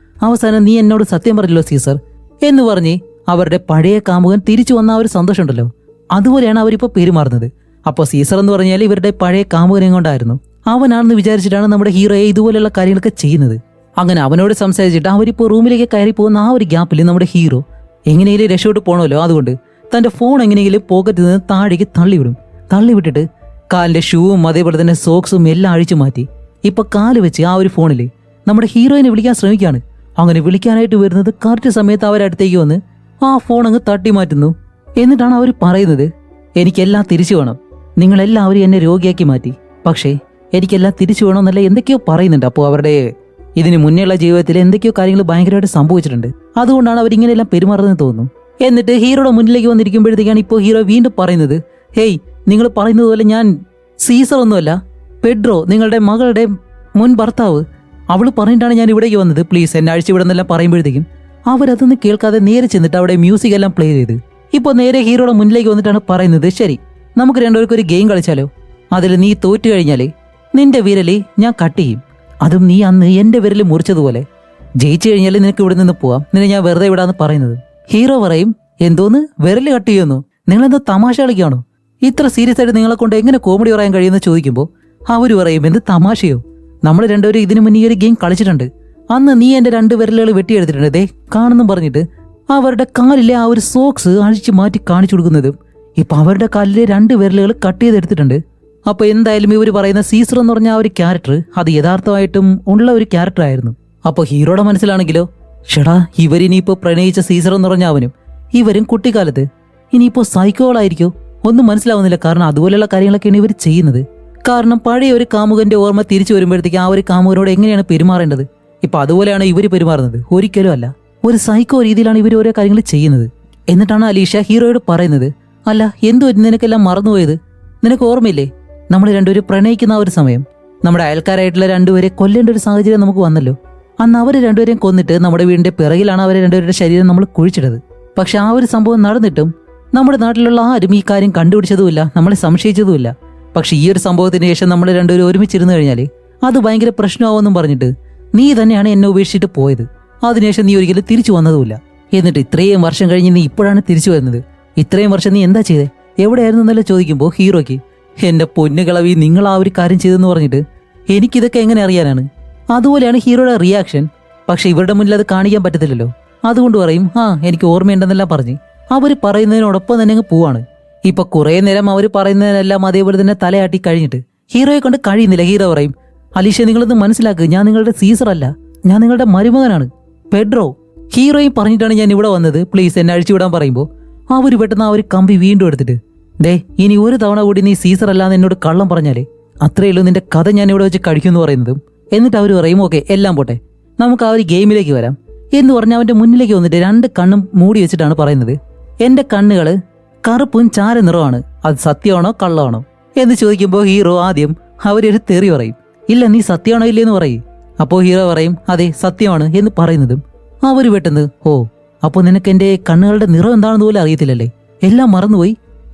അവസാനം നീ എന്നോട് സത്യം പറഞ്ഞല്ലോ സീസർ എന്ന് പറഞ്ഞ് അവരുടെ പഴയ കാമുകൻ തിരിച്ചു വന്ന ആ ഒരു സന്തോഷമുണ്ടല്ലോ, അതുപോലെയാണ് അവരിപ്പോൾ പെരുമാറുന്നത്. അപ്പോൾ സീസർ എന്ന് പറഞ്ഞാൽ ഇവരുടെ പഴയ കാമുകനെ കൊണ്ടായിരുന്നു, അവനാണെന്ന് വിചാരിച്ചിട്ടാണ് നമ്മുടെ ഹീറോയെ ഇതുപോലെയുള്ള കാര്യങ്ങളൊക്കെ ചെയ്യുന്നത്. അങ്ങനെ അവനോട് സംസാരിച്ചിട്ട് അവരിപ്പോൾ റൂമിലേക്ക് കയറി പോകുന്ന ആ ഒരു ഗ്യാപ്പിൽ നമ്മുടെ ഹീറോ എങ്ങനെയെങ്കിലും രക്ഷോട്ട് പോകണമല്ലോ, അതുകൊണ്ട് തന്റെ ഫോൺ എങ്ങനെയെങ്കിലും പോക്കറ്റിൽ നിന്ന് താഴേക്ക് തള്ളിവിട്ടിട്ട് കാലിന്റെ ഷൂവും അതേപോലെ തന്നെ സോക്സും എല്ലാം അഴിച്ചു മാറ്റി ഇപ്പൊ കാല് വെച്ച് ആ ഒരു ഫോണിൽ നമ്മുടെ ഹീറോയിനെ വിളിക്കാൻ ശ്രമിക്കുകയാണ്. അങ്ങനെ വിളിക്കാനായിട്ട് വരുന്നത് കറക്റ്റ് സമയത്ത് അവരടുത്തേക്ക് വന്ന് ആ ഫോൺ അങ്ങ് തട്ടി മാറ്റുന്നു. എന്നിട്ടാണ് അവർ പറയുന്നത്, എനിക്കെല്ലാം തിരിച്ചു വേണം, നിങ്ങളെല്ലാവരും എന്നെ രോഗിയാക്കി മാറ്റി, പക്ഷേ എനിക്കെല്ലാം തിരിച്ചു വേണമെന്നല്ല എന്തൊക്കെയോ പറയുന്നുണ്ട്. അപ്പോൾ അവരുടെ ഇതിന് മുന്നേയുള്ള ജീവിതത്തിൽ എന്തൊക്കെയോ കാര്യങ്ങൾ ഭയങ്കരമായിട്ട് സംഭവിച്ചിട്ടുണ്ട്, അതുകൊണ്ടാണ് അവരിങ്ങനെയെല്ലാം പെരുമാറുന്നത് തോന്നുന്നു. എന്നിട്ട് ഹീറോയുടെ മുന്നിലേക്ക് വന്നിരിക്കുമ്പോഴത്തേക്കാണ് ഇപ്പോൾ ഹീറോ വീണ്ടും പറയുന്നത്, ഹേയ് നിങ്ങൾ പറയുന്നത് പോലെ ഞാൻ സീസർ ഒന്നുമല്ല, പെഡ്രോ, നിങ്ങളുടെ മകളുടെ മുൻ ഭർത്താവ്, അവള് പറഞ്ഞിട്ടാണ് ഞാൻ ഇവിടേക്ക് വന്നത്, പ്ലീസ് എന്നെ അഴിച്ചുവിടുന്നെല്ലാം പറയുമ്പോഴത്തേക്കും അവരതൊന്നും കേൾക്കാതെ നേരെ ചെന്നിട്ട് അവിടെ മ്യൂസിക് എല്ലാം പ്ലേ ചെയ്ത് ഇപ്പോൾ നേരെ ഹീറോയുടെ മുന്നിലേക്ക് വന്നിട്ടാണ് പറയുന്നത്, ശരി നമുക്ക് രണ്ടുപേർക്കും ഒരു ഗെയിം കളിച്ചാലോ, അതിൽ നീ തോറ്റു കഴിഞ്ഞാലേ നിന്റെ വിരല് ഞാൻ കട്ട് ചെയ്യും, അതും നീ അന്ന് എന്റെ വിരല് മുറിച്ചതുപോലെ, ജയിച്ചു കഴിഞ്ഞാൽ നിനക്ക് ഇവിടെ നിന്ന് പോവാം, നിന്നെ ഞാൻ വെറുതെ വിടാന്ന് പറയുന്നത്. ഹീറോ പറയും, എന്തോന്ന് വിരല് കട്ട് ചെയ്യുന്നു, നിങ്ങളെന്തോ തമാശ കളിക്കാണോ, ഇത്ര സീരിയസ് ആയിട്ട് നിങ്ങളെ കൊണ്ട് എങ്ങനെ കോമഡി പറയാൻ കഴിയുമെന്ന് ചോദിക്കുമ്പോൾ അവര് പറയും, എന്ത് തമാശയോ, നമ്മൾ രണ്ടുപേരും ഇതിനു മുന്നേ ഒരു ഗെയിം കളിച്ചിട്ടുണ്ട്, അന്ന് നീ എന്റെ 2 വിരലുകൾ വെട്ടിയെടുത്തിട്ടുണ്ട്, ദേ കാണുന്നും പറഞ്ഞിട്ട് അവരുടെ കാലിലെ ആ ഒരു സോക്സ് അഴിച്ചു മാറ്റി കാണിച്ചു കൊടുക്കുന്നതും ഇപ്പൊ അവരുടെ കാലിലെ 2 വിരലുകൾ കട്ട് ചെയ്തെടുത്തിട്ടുണ്ട്. അപ്പൊ എന്തായാലും ഇവർ പറയുന്ന സീസർ എന്ന് പറഞ്ഞ ആ ഒരു ക്യാരക്ടർ അത് യഥാർത്ഥമായിട്ടും ഉള്ള ഒരു ക്യാരക്ടർ ആയിരുന്നു. അപ്പൊ ഹീറോയുടെ മനസ്സിലാണെങ്കിലോ, ഷെടാ ഇവരിനിയിപ്പോ പ്രണയിച്ച സീസർ എന്ന് പറഞ്ഞ അവനും ഇവരും കുട്ടിക്കാലത്ത് ഇനിയിപ്പോ സൈക്കോളായിരിക്കോ, ഒന്നും മനസ്സിലാവുന്നില്ല. കാരണം അതുപോലെയുള്ള കാര്യങ്ങളൊക്കെയാണ് ഇവർ ചെയ്യുന്നത്. കാരണം പഴയ ഒരു കാമുകന്റെ ഓർമ്മ തിരിച്ചു വരുമ്പോഴത്തേക്ക് ആ ഒരു കാമുകനോട് എങ്ങനെയാണ് പെരുമാറേണ്ടത്, ഇപ്പൊ അതുപോലെയാണ് ഇവർ പെരുമാറുന്നത്. ഒരിക്കലും അല്ല, ഒരു സൈക്കോ രീതിയിലാണ് ഇവർ ഓരോ കാര്യങ്ങൾ ചെയ്യുന്നത്. എന്നിട്ടാണ് അലീഷ ഹീറോയോട് പറയുന്നത്, അല്ല എന്തോ നിനക്കെല്ലാം മറന്നുപോയത്, നിനക്ക് ഓർമ്മയില്ലേ നമ്മൾ രണ്ടുപേരും പ്രണയിക്കുന്ന ആ ഒരു സമയം, നമ്മുടെ അയൽക്കാരായിട്ടുള്ള 2 പേരെ കൊല്ലേണ്ട ഒരു സാഹചര്യം നമുക്ക് വന്നല്ലോ, അന്ന് അവർ 2 പേരെയും കൊന്നിട്ട് നമ്മുടെ വീടിന്റെ പിറകിലാണ് അവരെ 2 പേരുടെ ശരീരം നമ്മൾ കുഴിച്ചിട്ടത്. പക്ഷെ ആ ഒരു സംഭവം നടന്നിട്ടും നമ്മുടെ നാട്ടിലുള്ള ആരും ഈ കാര്യം കണ്ടുപിടിച്ചതുമില്ല, നമ്മളെ സംശയിച്ചതുമില്ല. പക്ഷെ ഈ ഒരു സംഭവത്തിന് ശേഷം നമ്മൾ 2 പേരും ഒരുമിച്ചിരുന്നു കഴിഞ്ഞാൽ അത് ഭയങ്കര പ്രശ്നമാവെന്നും പറഞ്ഞിട്ട് നീ തന്നെയാണ് എന്നെ ഉപേക്ഷിച്ചിട്ട് പോയത്, അതിനുശേഷം നീ ഒരിക്കലും തിരിച്ചു വന്നതുമില്ല. എന്നിട്ട് ഇത്രയും വർഷം കഴിഞ്ഞ് നീ ഇപ്പോഴാണ് തിരിച്ചു വരുന്നത്, ഇത്രയും വർഷം നീ എന്താ ചെയ്തേ, എവിടെയായിരുന്നു എന്നല്ല ചോദിക്കുമ്പോൾ ഹീറോയ്ക്ക്, എന്റെ പൊന്നുകളവി നിങ്ങൾ ആ ഒരു കാര്യം ചെയ്തെന്ന് പറഞ്ഞിട്ട് എനിക്കിതൊക്കെ എങ്ങനെ അറിയാനാണ്. അതുപോലെയാണ് ഹീറോയുടെ റിയാക്ഷൻ. പക്ഷെ ഇവരുടെ മുന്നിൽ അത് കാണിക്കാൻ പറ്റത്തില്ലല്ലോ, അതുകൊണ്ട് പറയും, ആ എനിക്ക് ഓർമ്മയുണ്ടെന്നെല്ലാം പറഞ്ഞ് അവർ പറയുന്നതിനോടൊപ്പം തന്നെ അങ്ങ് പോവാണ്. ഇപ്പൊ കുറെ നേരം അവർ പറയുന്നതിനെല്ലാം അതേപോലെ തന്നെ തലയാട്ടി കഴിഞ്ഞിട്ട് ഹീറോയെ കൊണ്ട് കഴിയുന്നില്ല. ഹീറോ പറയും, അലീഷ നിങ്ങളൊന്ന് മനസ്സിലാക്കുക, ഞാൻ നിങ്ങളുടെ സീസർ അല്ല, ഞാൻ നിങ്ങളുടെ മരുമകനാണ് പെഡ്രോ. ഹീറോയും പറഞ്ഞിട്ടാണ് ഞാൻ ഇവിടെ വന്നത്, പ്ലീസ് എന്നെ അഴിച്ചുവിടാൻ പറയുമ്പോൾ അവർ പെട്ടെന്ന് ആ ഒരു കമ്പി വീണ്ടും എടുത്തിട്ട്, ദേ ഇനി ഒരു തവണ കൂടി നീ സീസർ അല്ലാന്ന് എന്നോട് കള്ളം പറഞ്ഞാലേ അത്രയുള്ളൂ, നിന്റെ കഥ ഞാൻ ഇവിടെ വെച്ച് കഴിക്കുമെന്ന് പറയുന്നതും. എന്നിട്ട് അവർ പറയും, ഓക്കെ എല്ലാം പോട്ടെ, നമുക്ക് ആ ഒരു ഗെയിമിലേക്ക് വരാം എന്ന് പറഞ്ഞ് അവന്റെ മുന്നിലേക്ക് വന്നിട്ട് 2 കണ്ണും മൂടി വെച്ചിട്ടാണ് പറയുന്നത്, എന്റെ കണ്ണുകള് കറുപ്പും ചാര നിറമാണ്, അത് സത്യമാണോ കള്ളമാണോ എന്ന് ചോദിക്കുമ്പോൾ ഹീറോ ആദ്യം അവരൊരു തെറി പറയും, ഇല്ല നീ സത്യമാണോ ഇല്ലേന്ന് പറയും. അപ്പോൾ ഹീറോ പറയും, അതെ സത്യമാണ് എന്ന് പറയുന്നതും അവർ പെട്ടെന്ന്, ഓ അപ്പോൾ നിനക്ക് എന്റെ കണ്ണുകളുടെ നിറം എന്താണെന്ന് പോലും അറിയത്തില്ലല്ലേ, എല്ലാം മറന്നുപോയി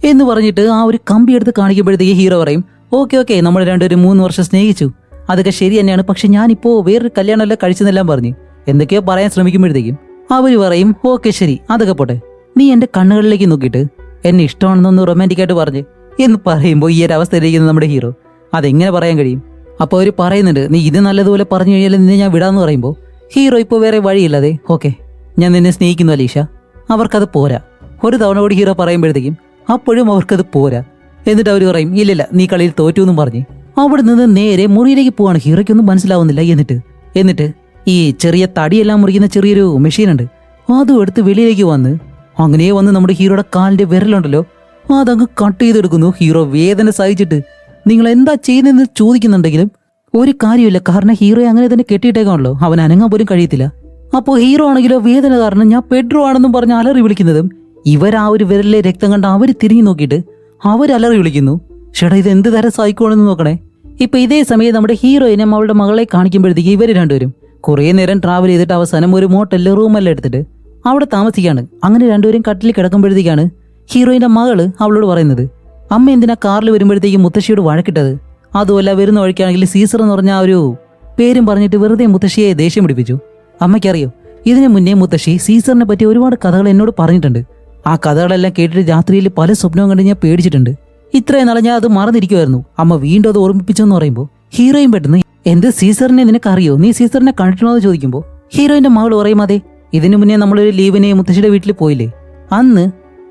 എന്ന് പറഞ്ഞിട്ട് ആ ഒരു കമ്പി എടുത്ത് കാണിക്കുമ്പോഴത്തേക്ക് ഹീറോ പറയും, ഓക്കെ നമ്മൾ 3 വർഷം സ്നേഹിച്ചു, അതൊക്കെ ശരി തന്നെയാണ്, പക്ഷെ ഞാനിപ്പോ വേറൊരു കല്യാണമല്ല കഴിച്ചെന്നെല്ലാം പറഞ്ഞ് എന്തൊക്കെയോ പറയാൻ ശ്രമിക്കുമ്പോഴത്തേക്കും അവർ പറയും, ഓക്കെ ശരി അതൊക്കെ പോട്ടെ, നീ എന്റെ കണ്ണുകളിലേക്ക് നോക്കിയിട്ട് എന്നെ ഇഷ്ടമാണെന്നൊന്ന് റൊമാൻറ്റിക് ആയിട്ട് പറഞ്ഞ് എന്ന് പറയുമ്പോൾ ഈ ഒരു അവസ്ഥയിലിരിക്കുന്ന നമ്മുടെ ഹീറോ അതെങ്ങനെ പറയാൻ കഴിയും, അപ്പോൾ അവർ പറയുന്നുണ്ട് നീ ഇത് നല്ലതുപോലെ പറഞ്ഞു കഴിഞ്ഞാൽ നിന്നെ ഞാൻ വിടാന്ന് പറയുമ്പോൾ ഹീറോ ഇപ്പോൾ വേറെ വഴിയില്ലാതെ ഓക്കെ ഞാൻ നിന്നെ സ്നേഹിക്കുന്നു അലീഷ. അവർക്കത് പോരാ. ഒരു തവണ കൂടി ഹീറോ പറയുമ്പോഴത്തേക്കും അപ്പോഴും അവർക്കത് പോരാ. എന്നിട്ട് അവർ പറയും ഇല്ലില്ല നീ കളിയിൽ തോറ്റു എന്നും പറഞ്ഞ് അവിടെ നിന്ന് നേരെ മുറിയിലേക്ക് പോവാണ്. ഹീറോയ്ക്കൊന്നും മനസ്സിലാവുന്നില്ല. എന്നിട്ട് ഈ ചെറിയ തടിയെല്ലാം മുറിക്കുന്ന ചെറിയൊരു മെഷീനുണ്ട്, അതും എടുത്ത് വെളിയിലേക്ക് വന്ന് അങ്ങനെ വന്ന് നമ്മുടെ ഹീറോയുടെ കാലിന്റെ വിരലുണ്ടല്ലോ അതങ്ങ് കട്ട് ചെയ്തെടുക്കുന്നു. ഹീറോ വേദന സഹിച്ചിട്ട് നിങ്ങൾ എന്താ ചെയ്യുന്നതെന്ന് ചോദിക്കുന്നുണ്ടെങ്കിലും ഒരു കാര്യമില്ല, കാരണം ഹീറോയെ അങ്ങനെ തന്നെ കെട്ടിയിട്ടേക്കാണല്ലോ, അവൻ അനങ്ങാൻ പോലും കഴിയത്തില്ല. അപ്പോൾ ഹീറോ ആണെങ്കിലോ വേദന കാരണം ഞാൻ പെഡ്രോ ആണെന്നും പറഞ്ഞ് അലറി വിളിക്കുന്നതും ഇവർ ആ ഒരു വിരലിലെ രക്തം കണ്ട് അവർ തിരിഞ്ഞു നോക്കിയിട്ട് അവർ അലറി വിളിക്കുന്നു. ചേട്ടാ ഇത് എന്ത് തരം സൈക്കോണെന്ന് നോക്കണേ. ഇപ്പൊ ഇതേ സമയം നമ്മുടെ ഹീറോയിനും അവളുടെ മകളെ കാണിക്കുമ്പോഴത്തേക്ക് ഇവർ രണ്ടുപേരും കുറേ നേരം ട്രാവൽ ചെയ്തിട്ട് അവസാനം ഒരു മോട്ടലിൽ റൂമെല്ലാം എടുത്തിട്ട് അവിടെ താമസിക്കുകയാണ്. അങ്ങനെ രണ്ടുപേരും കട്ടിൽ കിടക്കുമ്പോഴത്തേക്കാണ് ഹീറോയിന്റെ മകള് അവളോട് പറയുന്നത് അമ്മ എന്തിനാ കാറിൽ വരുമ്പോഴത്തേക്ക് മുത്തശ്ശിയോട് വഴക്കിട്ടത്, അതുമല്ല വരുന്ന വഴിക്കാണെങ്കിൽ സീസർ എന്ന് പറഞ്ഞ ആ ഒരു പേരും പറഞ്ഞിട്ട് വെറുതെ മുത്തശ്ശിയെ ദേഷ്യം പിടിപ്പിച്ചു. അമ്മയ്ക്കറിയോ ഇതിനു മുന്നേ മുത്തശ്ശി സീസറിനെ പറ്റി ഒരുപാട് കഥകൾ എന്നോട് പറഞ്ഞിട്ടുണ്ട്. ആ കഥകളെല്ലാം കേട്ടിട്ട് രാത്രിയിൽ പല സ്വപ്നവും കണ്ട് ഞാൻ പേടിച്ചിട്ടുണ്ട്. ഇത്രയും നാളെ ഞാൻ അത് മറന്നിരിക്കുമായിരുന്നു. അമ്മ വീണ്ടും അത് ഓർമ്മിപ്പിച്ചെന്ന് പറയുമ്പോൾ ഹീറോയിൻ പെട്ടെന്ന് എന്ത് സീസറിനെ നിനക്കറിയോ, നീ സീസറിനെ കണ്ടിട്ടുണ്ടോ എന്ന് ചോദിക്കുമ്പോൾ ഹീറോയിന്റെ മകൾ പറയും അതെ, ഇതിനു മുന്നേ നമ്മളൊരു ലീവിനെ മുത്തശ്ശിയുടെ വീട്ടിൽ പോയില്ലേ, അന്ന്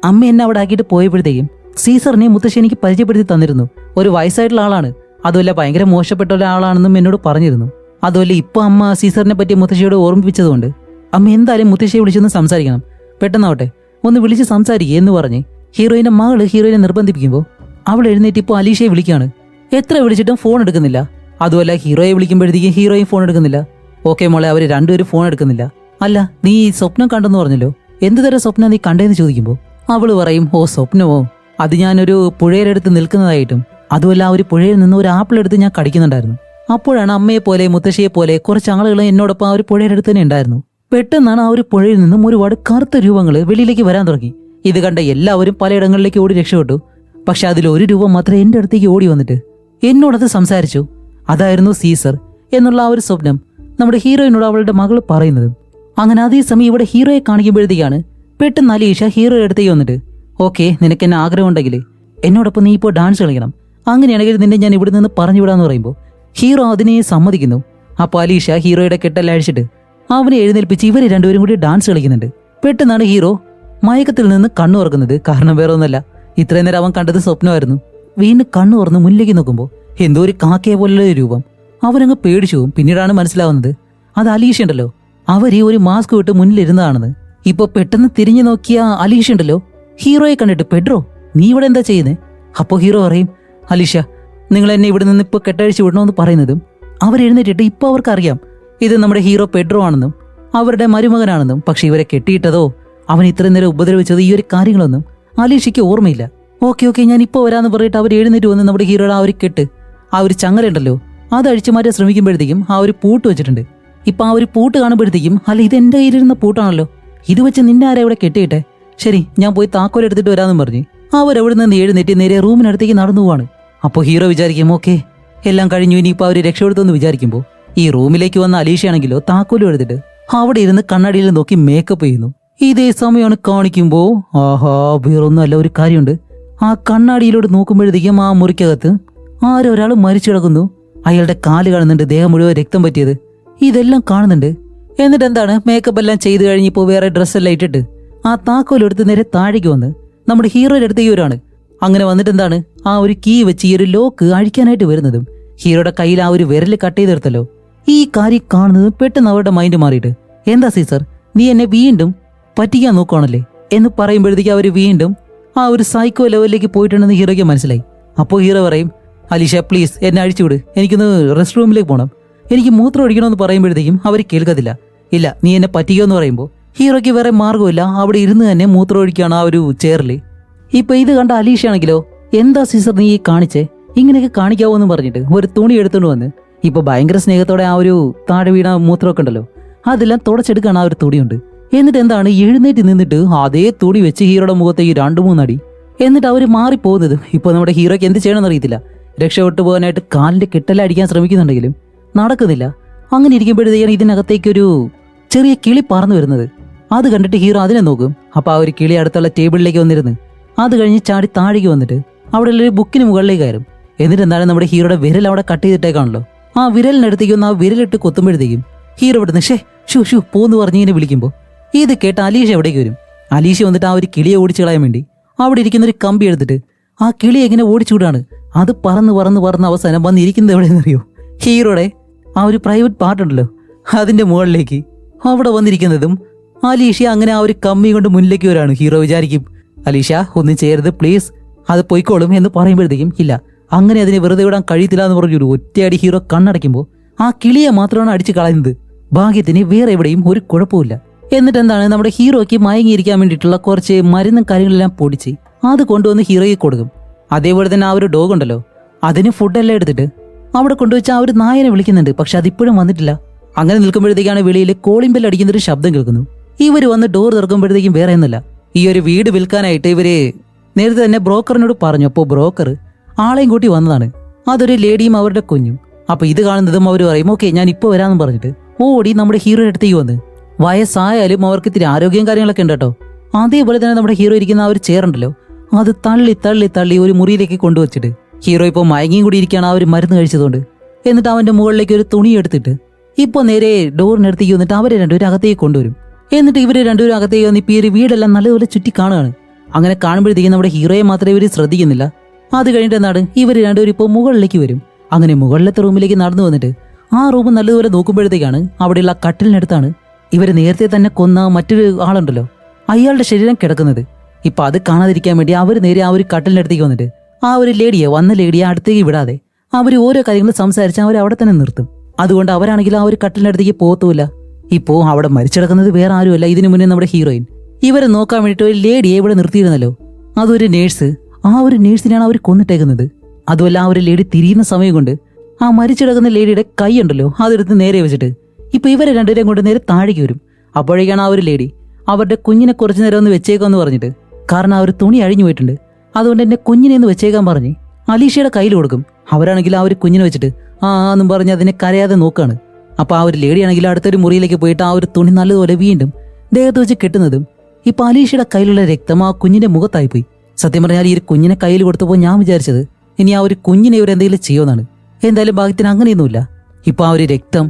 അമ്മ എന്നെ അവിടെ ആക്കിയിട്ട് പോയപ്പോഴത്തേക്കും സീസറിനെ മുത്തശ്ശി എനിക്ക് പരിചയപ്പെടുത്തി തന്നിരുന്നു. ഒരു വയസ്സായിട്ടുള്ള ആളാണ്, അതുമല്ല ഭയങ്കര മോശപ്പെട്ട ഒരാളാണെന്നും എന്നോട് പറഞ്ഞിരുന്നു. അതുമല്ല ഇപ്പൊ അമ്മ സീസറിനെ പറ്റി മുത്തശ്ശിയോട് ഓർമ്മിപ്പിച്ചതുകൊണ്ട് അമ്മ എന്തായാലും മുത്തശ്ശിയെ വിളിച്ചൊന്ന് സംസാരിക്കണം, പെട്ടെന്നാവട്ടെ ഒന്ന് വിളിച്ച് സംസാരിക്കുക എന്ന് പറഞ്ഞ് ഹീറോയിന്റെ മകള് ഹീറോയിനെ നിർബന്ധിപ്പിക്കുമ്പോൾ അവൾ എഴുന്നേറ്റ് ഇപ്പോൾ അലീഷയെ വിളിക്കുകയാണ്. എത്ര വിളിച്ചിട്ടും ഫോൺ എടുക്കുന്നില്ല. അതുമല്ല ഹീറോയെ വിളിക്കുമ്പോഴത്തേക്കും ഹീറോയും ഫോൺ എടുക്കുന്നില്ല. ഓക്കെ മോളെ, അവർ രണ്ടുപേരും ഫോൺ എടുക്കുന്നില്ല. അല്ല നീ സ്വപ്നം കണ്ടെന്ന് പറഞ്ഞല്ലോ, എന്ത് തരം സ്വപ്നം നീ കണ്ടേന്ന് ചോദിക്കുമ്പോൾ അവള് പറയും ഓ സ്വപ്നമോ, അത് ഞാനൊരു പുഴയിലെടുത്ത് നിൽക്കുന്നതായിട്ടും അതുമല്ല ആ ഒരു പുഴയിൽ നിന്ന് ഒരു ആപ്പിൾ എടുത്ത് ഞാൻ കടിക്കുന്നുണ്ടായിരുന്നു. അപ്പോഴാണ് അമ്മയെ പോലെ മുത്തശ്ശിയെ പോലെ കുറച്ച് ആളുകൾ എന്നോടൊപ്പം ആ ഒരു പുഴയിലെടുത്ത് തന്നെ ഉണ്ടായിരുന്നു. പെട്ടെന്നാണ് ആ ഒരു പുഴയിൽ നിന്നും ഒരുപാട് കറുത്ത രൂപങ്ങൾ വെളിയിലേക്ക് വരാൻ തുടങ്ങി. ഇത് കണ്ട എല്ലാവരും പലയിടങ്ങളിലേക്ക് ഓടി രക്ഷപ്പെട്ടു. പക്ഷെ അതിലൊരു രൂപം മാത്രമേ എൻ്റെ അടുത്തേക്ക് ഓടി വന്നിട്ട് എന്നോടത് സംസാരിച്ചു. അതായിരുന്നു സീസർ എന്നുള്ള ആ ഒരു സ്വപ്നം നമ്മുടെ ഹീറോയിനോട് അവളുടെ മകൾ പറയുന്നത്. അങ്ങനെ അതേസമയം ഇവിടെ ഹീറോയെ കാണിക്കുമ്പോഴത്തേക്കാണ് പെട്ടെന്ന് അലീഷ ഹീറോയുടെ അടുത്തേക്ക് വന്നിട്ട് ഓക്കെ നിനക്ക് എന്നെ ആഗ്രഹം ഉണ്ടെങ്കിൽ എന്നോടൊപ്പം നീ ഇപ്പോൾ ഡാൻസ് കളിക്കണം, അങ്ങനെയാണെങ്കിൽ നിന്നെ ഞാൻ ഇവിടെ നിന്ന് പറഞ്ഞു വിടാന്ന് പറയുമ്പോൾ ഹീറോ അതിനെ സമ്മതിക്കുന്നു. അപ്പോൾ അലീഷ ഹീറോയുടെ കെട്ടെല്ലാം അഴിച്ചിട്ട് അവനെ എഴുന്നേൽപ്പിച്ച് ഇവർ രണ്ടുപേരും കൂടി ഡാൻസ് കളിക്കുന്നുണ്ട്. പെട്ടെന്നാണ് ഹീറോ മയക്കത്തിൽ നിന്ന് കണ്ണു തുറക്കുന്നത്. കാരണം വേറെ ഒന്നല്ല, ഇത്രയും നേരം അവൻ കണ്ടത് സ്വപ്നമായിരുന്നു. വീണ്ടും കണ്ണു തുറന്ന് മുന്നിലേക്ക് നോക്കുമ്പോൾ എന്തോ ഒരു കാക്കയെ പോലുള്ള രൂപം. അവനങ്ങ് പേടിച്ചു പോകും. പിന്നീടാണ് മനസ്സിലാവുന്നത് അത് അലീഷ ഉണ്ടല്ലോ, അവര് ഒരു മാസ്ക് വിട്ട് മുന്നിലിരുന്നതാണെന്ന്. ഇപ്പൊ പെട്ടെന്ന് തിരിഞ്ഞു നോക്കിയ അലീഷ ഉണ്ടല്ലോ ഹീറോയെ കണ്ടിട്ട് പെഡ്രോ നീ ഇവിടെ എന്താ ചെയ്യുന്നേ? അപ്പോ ഹീറോ പറയും അലീഷ നിങ്ങൾ എന്നെ ഇവിടെ നിന്ന് ഇപ്പൊ കെട്ടഴിച്ച് വിടണമെന്ന് പറയുന്നതും അവരെഴുന്നേറ്റിട്ട് ഇപ്പൊ അവർക്കറിയാം ഇത് നമ്മുടെ ഹീറോ പെഡ്രോ ആണെന്നും അവരുടെ മരുമകനാണെന്നും. പക്ഷെ ഇവരെ കെട്ടിയിട്ടതോ അവൻ ഇത്രയും നേരം ഉപദ്രവിച്ചത് ഈ ഒരു കാര്യങ്ങളൊന്നും അലീഷയ്ക്ക് ഓർമ്മയില്ല. ഓക്കെ ഞാൻ ഇപ്പോൾ വരാന്ന് പറഞ്ഞിട്ട് അവർ എഴുന്നേറ്റ് വന്ന് നമ്മുടെ ഹീറോയുടെ ആ ഒരു കെട്ട് ആ ഒരു ചങ്ങലുണ്ടല്ലോ അത് അഴിച്ചു മാറ്റാൻ ശ്രമിക്കുമ്പോഴത്തേക്കും ആ ഒരു പൂട്ട് വെച്ചിട്ടുണ്ട്. ഇപ്പൊ ആ ഒരു പൂട്ട് കാണുമ്പോഴത്തേക്കും അല്ല ഇത് എന്റെ കയ്യിലിരുന്ന പൂട്ടാണല്ലോ, ഇത് വെച്ച് നിന്നെ ആരാ ഇവിടെ കെട്ടിയിട്ടെ, ശരി ഞാൻ പോയി താക്കോൽ എടുത്തിട്ട് വരാമെന്നും പറഞ്ഞ് അവരവിടെ നിന്ന് എഴുന്നേറ്റ് നേരെ റൂമിനടുത്തേക്ക് നടന്നു പോവാണ്. അപ്പോൾ ഹീറോ വിചാരിക്കും ഓക്കെ എല്ലാം കഴിഞ്ഞു ഇനിയിപ്പോൾ അവർ രക്ഷപ്പെടുത്തുമെന്ന് വിചാരിക്കുമ്പോൾ ഈ റൂമിലേക്ക് വന്ന അലീഷയാണെങ്കിലോ താക്കോലും എടുത്തിട്ട് അവിടെ ഇരുന്ന് കണ്ണാടിയിൽ നോക്കി മേക്കപ്പ് ചെയ്യുന്നു. ഇതേ സമയമാണ് കാണിക്കുമ്പോ ആഹാ വേറൊന്നുമല്ല, ഒരു കാര്യമുണ്ട്. ആ കണ്ണാടിയിലോട്ട് നോക്കുമ്പോഴത്തേക്കും ആ മുറിക്കകത്ത് ആരോ ഒരാൾ മരിച്ചു കിടക്കുന്നു. അയാളുടെ കാല് കാണുന്നുണ്ട്, ദേഹം മുഴുവൻ രക്തം പറ്റിയത്, ഇതെല്ലാം കാണുന്നുണ്ട്. എന്നിട്ട് എന്താണ് മേക്കപ്പ് എല്ലാം ചെയ്ത് കഴിഞ്ഞിപ്പോൾ വേറെ ഡ്രസ്സെല്ലാം ഇട്ടിട്ട് ആ താക്കോലെടുത്ത് നേരെ താഴേക്ക് വന്ന് നമ്മുടെ ഹീറോയുടെ അടുത്തേക്ക് വരാണ്. അങ്ങനെ വന്നിട്ട് എന്താണ് ആ ഒരു കീ വെച്ച് ഈ ഒരു ലോക്ക് അഴിക്കാനായിട്ട് വരുന്നതും ഹീറോയുടെ കയ്യിൽ ആ ഒരു വിരല് കട്ട് ചെയ്തെടുത്തല്ലോ. ഈ കാര്യം കാണുന്നതും പെട്ടെന്ന് അവരുടെ മൈൻഡ് മാറിയിട്ട് എന്താ സീസർ നീ എന്നെ വീണ്ടും പറ്റിക്കാൻ നോക്കുകയാണല്ലേ എന്ന് പറയുമ്പോഴത്തേക്ക് അവർ വീണ്ടും ആ ഒരു സൈക്കോ ലെവലിലേക്ക് പോയിട്ടുണ്ടെന്ന് ഹീറോയ്ക്ക് മനസ്സിലായി. അപ്പോൾ ഹീറോ പറയും അലീഷ പ്ലീസ് എന്നെ അഴിച്ചുവിട്, എനിക്കൊന്ന് റെസ്റ്റ് റൂമിലേക്ക് പോകണം, എനിക്ക് മൂത്രം ഒഴിക്കണമെന്ന് പറയുമ്പോഴത്തേക്കും അവർ കേൾക്കത്തില്ല. ഇല്ല നീ എന്നെ പറ്റിക്കുമെന്ന് പറയുമ്പോൾ ഹീറോയ്ക്ക് വേറെ മാർഗമില്ല, അവിടെ ഇരുന്ന് തന്നെ മൂത്രം ഒഴിക്കുകയാണ് ആ ഒരു ചെയറിൽ. ഇപ്പൊ ഇത് കണ്ട അലീഷ ആണെങ്കിലോ എന്താ സീസർ നീ കാണിച്ചേ, ഇങ്ങനെയൊക്കെ കാണിക്കാവോ എന്ന് പറഞ്ഞിട്ട് ഒരു തുണി എടുത്തുകൊണ്ട് വന്ന് ഇപ്പൊ ഭയങ്കര സ്നേഹത്തോടെ ആ ഒരു താഴെ വീണ മൂത്രമൊക്കെ ഉണ്ടല്ലോ അതെല്ലാം തുടച്ചെടുക്കാണ് ആ ഒരു തുണിയുണ്ട്. എന്നിട്ട് എന്താണ് എഴുന്നേറ്റ് നിന്നിട്ട് അതേ തുണി വെച്ച് ഹീറോയുടെ മുഖത്തേക്ക് 2-3 അടി. എന്നിട്ട് അവര് മാറിപ്പോകുന്നത് ഇപ്പൊ നമ്മുടെ ഹീറോയ്ക്ക് എന്ത് ചെയ്യണമെന്ന് അറിയത്തില്ല. രക്ഷപ്പെട്ടു പോകാനായിട്ട് കാലിന്റെ കെട്ടെല്ലാം അടിക്കാൻ ശ്രമിക്കുന്നുണ്ടെങ്കിലും നടക്കുന്നില്ല. അങ്ങനെ ഇരിക്കുമ്പോഴത്തേക്കാണ് ഇതിനകത്തേക്കൊരു ചെറിയ കിളി പറന്നു വരുന്നത്. അത് കണ്ടിട്ട് ഹീറോ അതിനെ നോക്കും. അപ്പൊ ആ ഒരു കിളി അടുത്തുള്ള ടേബിളിലേക്ക് വന്നിരുന്ന് അത് കഴിഞ്ഞ് ചാടി താഴേക്ക് വന്നിട്ട് അവിടെ ഒരു ബുക്കിന് മുകളിലേക്ക് കയറും. എന്നിട്ട് എന്താണ് നമ്മുടെ ഹീറോയുടെ വിരൽ അവിടെ കട്ട് ചെയ്തിട്ടേക്കാണല്ലോ. ആ വിരലിനടുത്തേക്ക് ഒന്ന് ആ വിരലിട്ട് കൊത്തുമ്പോഴത്തേക്കും ഹീറോ ഇവിടുന്ന് ഷൂ പോന്ന് പറഞ്ഞ് ഇങ്ങനെ വിളിക്കുമ്പോൾ ഇത് കേട്ട അലീഷ എവിടേക്ക് വരും. അലീഷ വന്നിട്ട് ആ ഒരു കിളിയെ ഓടിച്ചു കളയാൻ വേണ്ടി അവിടെ ഇരിക്കുന്ന ഒരു കമ്പി എടുത്തിട്ട് ആ കിളി എങ്ങനെ ഓടിച്ചുവിടാണ്. അത് പറന്ന് അവസാനം വന്നിരിക്കുന്നത് എവിടെയെന്നറിയോ? ഹീറോയുടെ ആ ഒരു പ്രൈവറ്റ് പാർട്ടുണ്ടല്ലോ അതിന്റെ മുകളിലേക്ക് അവിടെ വന്നിരിക്കുന്നതും അലീഷ അങ്ങനെ ആ ഒരു കമ്പി കൊണ്ട് മുന്നിലേക്ക് വരാണ്. ഹീറോ വിചാരിക്കും അലീഷ ഒന്നും ചെയ്യരുത് പ്ലീസ്, അത് പൊയ്ക്കോളും എന്ന് പറയുമ്പോഴത്തേക്കും ഇല്ല, അങ്ങനെ അതിനെ വെറുതെ വിടാൻ കഴിയത്തില്ല എന്ന് പറഞ്ഞൊരു ഒറ്റയടി ഹീറോ കണ്ണടയ്ക്കുമ്പോൾ ആ കിളിയെ മാത്രമാണ് അടിച്ചു കളയുന്നത്. ഭാഗ്യത്തിന് വേറെ എവിടെയും ഒരു കുഴപ്പമില്ല. എന്നിട്ട് എന്താണ് നമ്മുടെ ഹീറോയ്ക്ക് മയങ്ങിയിരിക്കാൻ വേണ്ടിയിട്ടുള്ള കുറച്ച് മരുന്നും കാര്യങ്ങളെല്ലാം പൊടിച്ച് അത് കൊണ്ടുവന്ന് ഹീറോയ്ക്ക് കൊടുക്കും. അതേപോലെ തന്നെ ആ ഒരു ഡോഗ് ഉണ്ടല്ലോ അതിന് ഫുഡെല്ലാം എടുത്തിട്ട് അവിടെ കൊണ്ടുവച്ച് ആ ഒരു നായനെ വിളിക്കുന്നുണ്ട്. പക്ഷെ അതിപ്പോഴും വന്നിട്ടില്ല. അങ്ങനെ നിൽക്കുമ്പോഴത്തേക്കാണ് വെളിയിൽ കോളിംഗ് ബെൽ അടിക്കുന്നൊരു ശബ്ദം കേൾക്കുന്നു. ഇവര് വന്ന് ഡോർ തുറക്കുമ്പോഴത്തേക്കും വേറെ ഒന്നുമില്ല, ഈ ഒരു വീട് വിൽക്കാനായിട്ട് ഇവര് നേരത്തെ തന്നെ ബ്രോക്കറിനോട് പറഞ്ഞു. അപ്പോൾ ബ്രോക്കർ ആളെയും കൂട്ടി വന്നതാണ്, അതൊരു ലേഡിയും അവരുടെ കുഞ്ഞും. അപ്പൊ ഇത് കാണുന്നതും അവർ പറയും ഓക്കെ ഞാൻ ഇപ്പോൾ വരാമെന്ന് പറഞ്ഞിട്ട് ഓടി നമ്മുടെ ഹീറോയുടെ അടുത്തേക്ക് വന്ന്. വയസ്സായാലും അവർക്ക് ഇത്തിരി ആരോഗ്യം കാര്യങ്ങളൊക്കെ ഉണ്ട് കേട്ടോ. അതേപോലെ തന്നെ നമ്മുടെ ഹീറോ ഇരിക്കുന്ന ആ ഒരു ചെയർ ഉണ്ടല്ലോ അത് തള്ളി ഒരു മുറിയിലേക്ക് കൊണ്ടുവച്ചിട്ട് ഹീറോ ഇപ്പോൾ മയങ്ങിയും കൂടി ഇരിക്കുകയാണ് ആ ഒരു മരുന്ന് കഴിച്ചതുകൊണ്ട്. എന്നിട്ട് അവന്റെ മുകളിലേക്ക് ഒരു തുണി എടുത്തിട്ട് ഇപ്പോൾ നേരെ ഡോറിനടുത്തേക്ക് വന്നിട്ട് അവരെ രണ്ടുപേരും അകത്തേക്ക് കൊണ്ടുവരും. എന്നിട്ട് ഇവര് രണ്ടുപേരും അകത്തേക്ക് വന്ന് ഇപ്പം ഈ ഒരു വീടെല്ലാം നല്ലതുപോലെ ചുറ്റി കാണുകയാണ്. അങ്ങനെ കാണുമ്പോഴത്തേക്കും നമ്മുടെ ഹീറോയെ മാത്രമേ ഇവർ ശ്രദ്ധിക്കുന്നില്ല. അത് കഴിഞ്ഞിട്ട് എന്താണ് ഇവര് രണ്ടുപേരും ഇപ്പോൾ മുകളിലേക്ക് വരും. അങ്ങനെ മുകളിലത്തെ റൂമിലേക്ക് നടന്നു വന്നിട്ട് ആ റൂം നല്ലതുപോലെ നോക്കുമ്പോഴത്തേക്കാണ് അവിടെയുള്ള കട്ടിലിനടുത്താണ് ഇവര് നേരത്തെ തന്നെ കൊന്ന മറ്റൊരു ആളുണ്ടല്ലോ അയാളുടെ ശരീരം കിടക്കുന്നത്. ഇപ്പൊ അത് കാണാതിരിക്കാൻ വേണ്ടി അവർ നേരെ ആ ഒരു കട്ടിലിനടുത്തേക്ക് വന്നിട്ട് ആ ഒരു വന്ന ലേഡിയെ അടുത്തേക്ക് വിടാതെ അവർ ഓരോ കാര്യങ്ങൾ സംസാരിച്ച് അവർ അവിടെ തന്നെ നിർത്തും. അതുകൊണ്ട് അവരാണെങ്കിൽ ആ ഒരു കട്ടിലിനടുത്തേക്ക് പോകത്തുമില്ല. ഇപ്പോ അവിടെ മരിച്ചിടക്കുന്നത് വേറെ ആരുമല്ല, ഇതിനു മുന്നേ നമ്മുടെ ഹീറോയിൻ. ഇവരെ നോക്കാൻ വേണ്ടിയിട്ട് ഒരു ലേഡിയെ ഇവിടെ നിർത്തിയിരുന്നല്ലോ, അതൊരു നേഴ്സ്. ആ ഒരു നേഴ്സിനെയാണ് അവർ കൊന്നിട്ടേക്കുന്നത്. അതുമല്ല ആ ഒരു ലേഡി തിരിയുന്ന സമയം കൊണ്ട് ആ മരിച്ചിടക്കുന്ന ലേഡിയുടെ കൈ ഉണ്ടല്ലോ അതെടുത്ത് നേരെ വെച്ചിട്ട് ഇപ്പൊ ഇവരെ രണ്ടുപേരെയും കൊണ്ട് നേരെ താഴേക്ക് വരും. അപ്പോഴേക്കാണ് ആ ഒരു ലേഡി അവരുടെ കുഞ്ഞിനെ കുറച്ചു നേരം ഒന്ന് വെച്ചേക്കാന്ന് പറഞ്ഞിട്ട്, കാരണം ആ ഒരു തുണി അഴിഞ്ഞു പോയിട്ടുണ്ട്, അതുകൊണ്ട് എന്നെ കുഞ്ഞിനെ ഒന്ന് വെച്ചേക്കാൻ പറഞ്ഞ് അലീഷയുടെ കയ്യിൽ കൊടുക്കും. അവരാണെങ്കിൽ ആ ഒരു കുഞ്ഞിനെ വെച്ചിട്ട് എന്നും പറഞ്ഞ് അതിനെ കരയാതെ നോക്കാണ്. അപ്പൊ ആ ഒരു ലേഡിയാണെങ്കിൽ അടുത്തൊരു മുറിയിലേക്ക് പോയിട്ട് ആ ഒരു തുണി നല്ലതുപോലെ വീണ്ടും ദേഹത്ത് വെച്ച് കെട്ടുന്നതും ഇപ്പൊ അലീഷയുടെ കയ്യിലുള്ള രക്തം ആ കുഞ്ഞിന്റെ മുഖത്തായിപ്പോയി. സത്യം പറഞ്ഞാൽ ഈ ഒരു കുഞ്ഞിനെ കയ്യിൽ കൊടുത്തപ്പോൾ ഞാൻ വിചാരിച്ചത് ഇനി ആ ഒരു കുഞ്ഞിനെ ഇവരെന്തെങ്കിലും ചെയ്യുമെന്നാണ്. എന്തായാലും ഭാഗ്യത്തിന് അങ്ങനെയൊന്നുമില്ല. ഇപ്പൊ ആ ഒരു രക്തം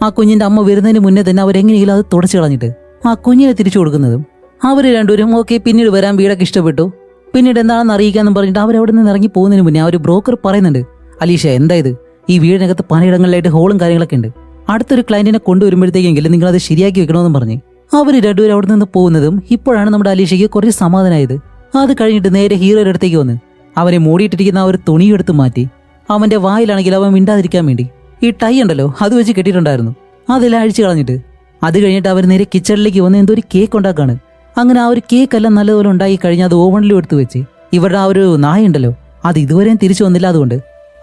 ആ കുഞ്ഞിന്റെ അമ്മ വരുന്നതിന് മുന്നേ തന്നെ അവരെങ്ങനെയെങ്കിലും അത് തുടച്ചു കളഞ്ഞിട്ട് ആ കുഞ്ഞിനെ തിരിച്ചു കൊടുക്കുന്നതും അവര് രണ്ടുപേരും ഓക്കെ പിന്നീട് വരാൻ വീടൊക്കെ ഇഷ്ടപ്പെട്ടു പിന്നീട് എന്താണെന്ന് അറിയിക്കാന്നും പറഞ്ഞിട്ട് അവരവിടെ നിന്ന് ഇറങ്ങി പോകുന്നതിന് മുന്നേ ആ ഒരു ബ്രോക്കർ പറയുന്നുണ്ട് അലീഷ എന്തായത് ഈ വീടിനകത്ത് പലയിടങ്ങളിലായിട്ട് ഹോളും കാര്യങ്ങളൊക്കെ ഉണ്ട്, അടുത്തൊരു ക്ലയന്റിനെ കൊണ്ടുവരുമ്പോഴത്തേക്കെങ്കിലും നിങ്ങൾ അത് ശരിയാക്കി വെക്കണമെന്ന് പറഞ്ഞ് അവര് രണ്ടുപേരും അവിടെ നിന്ന് പോകുന്നതും ഇപ്പോഴാണ് നമ്മുടെ അലീഷയ്ക്ക് കുറച്ച് സമാധാനമായത്. അത് കഴിഞ്ഞിട്ട് നേരെ ഹീറോയുടെ അടുത്തേക്ക് വന്ന് അവനെ മൂടിയിട്ടിരിക്കുന്ന ആ ഒരു തുണിയെടുത്ത് മാറ്റി അവന്റെ വായിലാണെങ്കിൽ അവൻ മിണ്ടാതിരിക്കാൻ വേണ്ടി ഈ ടൈ ഉണ്ടല്ലോ അത് വെച്ച് കെട്ടിയിട്ടുണ്ടായിരുന്നു, അതെല്ലാം അഴിച്ചു കളഞ്ഞിട്ട് അത് കഴിഞ്ഞിട്ട് അവർ നേരെ കിച്ചണിലേക്ക് വന്ന് എന്തോ ഒരു കേക്ക് ഉണ്ടാക്കാണ്. അങ്ങനെ ആ ഒരു കേക്ക് എല്ലാം നല്ലതുപോലെ ഉണ്ടാക്കി കഴിഞ്ഞാൽ അത് ഓവണിലും എടുത്ത് വെച്ച് ഇവരുടെ ആ ഒരു നായ ഉണ്ടല്ലോ അത് ഇതുവരെയും തിരിച്ചു വന്നില്ല. അതുകൊണ്ട്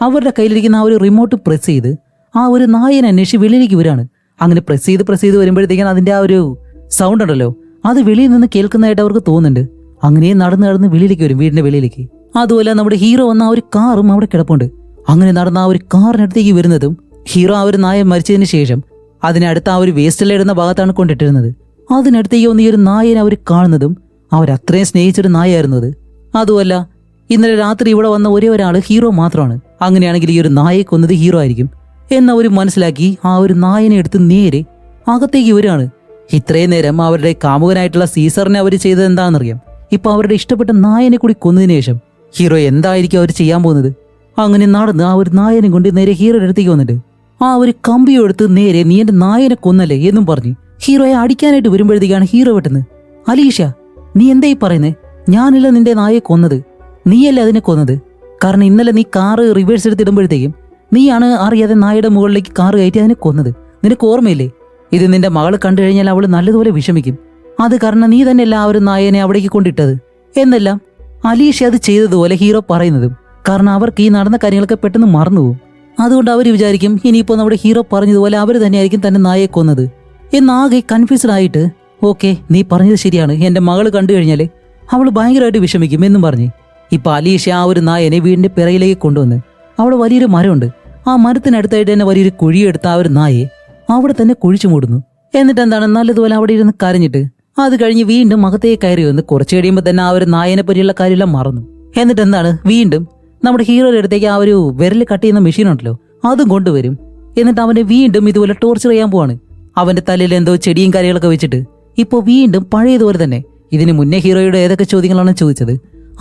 അവരുടെ കയ്യിലിരിക്കുന്ന ആ ഒരു റിമോട്ട് പ്രസ് ചെയ്ത് ആ ഒരു നായനെ അന്വേഷിച്ച് വെളിയിലേക്ക് വരാണ്. അങ്ങനെ പ്രസ് ചെയ്ത് വരുമ്പോഴത്തേക്കാണ് അതിന്റെ ആ ഒരു സൗണ്ട് ഉണ്ടല്ലോ അത് വെളിയിൽ നിന്ന് കേൾക്കുന്നതായിട്ട് അവർക്ക് തോന്നുന്നുണ്ട്. അങ്ങനെ നടന്ന് വെളിയിലേക്ക് വരും, വീടിന്റെ വെളിയിലേക്ക്. അതുപോലെ നമ്മുടെ ഹീറോ വന്ന ആ ഒരു കാറും അവിടെ കിടപ്പുണ്ട്. അങ്ങനെ നടന്ന ആ ഒരു കാറിനടുത്തേക്ക് വരുന്നതും ഹീറോ ആ ഒരു നായ മരിച്ചതിന് ശേഷം അതിനടുത്ത് ആ ഒരു വേസ്റ്റെല്ലാം ഇടുന്ന ഭാഗത്താണ് കൊണ്ടിട്ടിരുന്നത്. അതിനടുത്തേക്ക് വന്ന് ഈ ഒരു നായനെ അവർ കാണുന്നതും അവരത്രയും സ്നേഹിച്ചൊരു നായായിരുന്നു അത്. അതുമല്ല ഇന്നലെ രാത്രി ഇവിടെ വന്ന ഒരേ ഒരാൾ ഹീറോ മാത്രമാണ്. അങ്ങനെയാണെങ്കിൽ ഈ ഒരു നായയെ കൊന്നത് ഹീറോ ആയിരിക്കും എന്നവർ മനസ്സിലാക്കി ആ ഒരു നായനെ എടുത്ത് നേരെ അകത്തേക്ക് വരികയാണ്. ഇത്രയും നേരം അവരുടെ കാമുകനായിട്ടുള്ള സീസറിനെ അവർ ചെയ്തത് എന്താണെന്നറിയാം. ഇപ്പൊ അവരുടെ ഇഷ്ടപ്പെട്ട നായനെ കൂടി കൊന്നതിന് ശേഷം ഹീറോ എന്തായിരിക്കും അവർ ചെയ്യാൻ പോകുന്നത്? അങ്ങനെ നടന്ന് ആ ഒരു നായനെ കൊണ്ട് നേരെ ഹീറോയുടെ അടുത്തേക്ക് വന്നിട്ട് ആ ഒരു കമ്പിയോ എടുത്ത് നേരെ നീ എന്റെ നായനെ കൊന്നല്ലേ എന്നും പറഞ്ഞ് ഹീറോയെ അടിക്കാനായിട്ട് വരുമ്പോഴത്തേക്കാണ് ഹീറോ പെട്ടെന്ന് അലീഷ നീ എന്തായി പറയുന്നേ? ഞാനല്ല നിന്റെ നായയെ കൊന്നത്, നീയല്ലേ അതിനെ കൊന്നത്. കാരണം ഇന്നലെ നീ കാറ് റിവേഴ്സ് എടുത്തിടുമ്പോഴത്തേക്കും നീയാണ് അറിയാതെ നായയുടെ മുകളിലേക്ക് കാറ് കയറ്റി അതിനെ കൊന്നത്. നിനക്ക് ഓർമ്മയില്ലേ? ഇത് നിന്റെ മകള് കണ്ടു കഴിഞ്ഞാൽ അവള് നല്ലതുപോലെ വിഷമിക്കും. അത് കാരണം നീ തന്നെയല്ല ആ ഒരു നായനെ അവിടേക്ക് കൊണ്ടിട്ടത് എന്നെല്ലാം അലീഷ അത് ചെയ്തതുപോലെ ഹീറോ പറയുന്നതും കാരണം അവർക്ക് ഈ നടന്ന കാര്യങ്ങളൊക്കെ പെട്ടെന്ന് മറന്നുപോകും. അതുകൊണ്ട് അവർ വിചാരിക്കും ഇനിയിപ്പോൾ നമ്മുടെ ഹീറോ പറഞ്ഞതുപോലെ അവർ തന്നെയായിരിക്കും തന്നെ നായയെ കൊന്നത് എന്നാകെ കൺഫ്യൂസ്ഡ് ആയിട്ട് ഓക്കെ നീ പറഞ്ഞത് ശരിയാണ്, എന്റെ മകള് കണ്ടു കഴിഞ്ഞാൽ അവൾ ഭയങ്കരമായിട്ട് വിഷമിക്കും എന്നും പറഞ്ഞ് ഇപ്പൊ അലീഷ ആ ഒരു നായനെ വീടിന്റെ പിറയിലേക്ക് കൊണ്ടുവന്ന് അവിടെ വലിയൊരു മരമുണ്ട്, ആ മരത്തിനടുത്തായിട്ട് തന്നെ വലിയൊരു കുഴിയെടുത്ത ആ ഒരു നായയെ അവിടെ തന്നെ കുഴിച്ചു മൂടുന്നു. എന്നിട്ട് എന്താണ് നല്ലതുപോലെ അവിടെ ഇരുന്ന് കരഞ്ഞിട്ട് അത് കഴിഞ്ഞ് വീണ്ടും അകത്തേക്ക് കയറി വന്ന് കുറച്ച് കഴിയുമ്പോൾ തന്നെ ആ ഒരു നായനെ പറ്റിയുള്ള കാര്യമെല്ലാം മറന്നു. എന്നിട്ട് എന്താണ് വീണ്ടും നമ്മുടെ ഹീറോയുടെ അടുത്തേക്ക് ആ ഒരു വിരൽ കട്ട് ചെയ്യുന്ന മെഷീൻ ഉണ്ടല്ലോ അതും കൊണ്ടുവരും. എന്നിട്ട് അവനെ വീണ്ടും ഇതുപോലെ ടോർച്ചർ ചെയ്യാൻ പോവാണ്. അവന്റെ തലയിൽ എന്തോ ചെടിയും കാര്യങ്ങളൊക്കെ വെച്ചിട്ട്. ഇപ്പോൾ വീണ്ടും പഴയതുപോലെ തന്നെ. ഇതിന് മുന്നേ ഹീറോയുടെ ഏതൊക്കെ ചോദ്യങ്ങളാണ് ചോദിച്ചത്,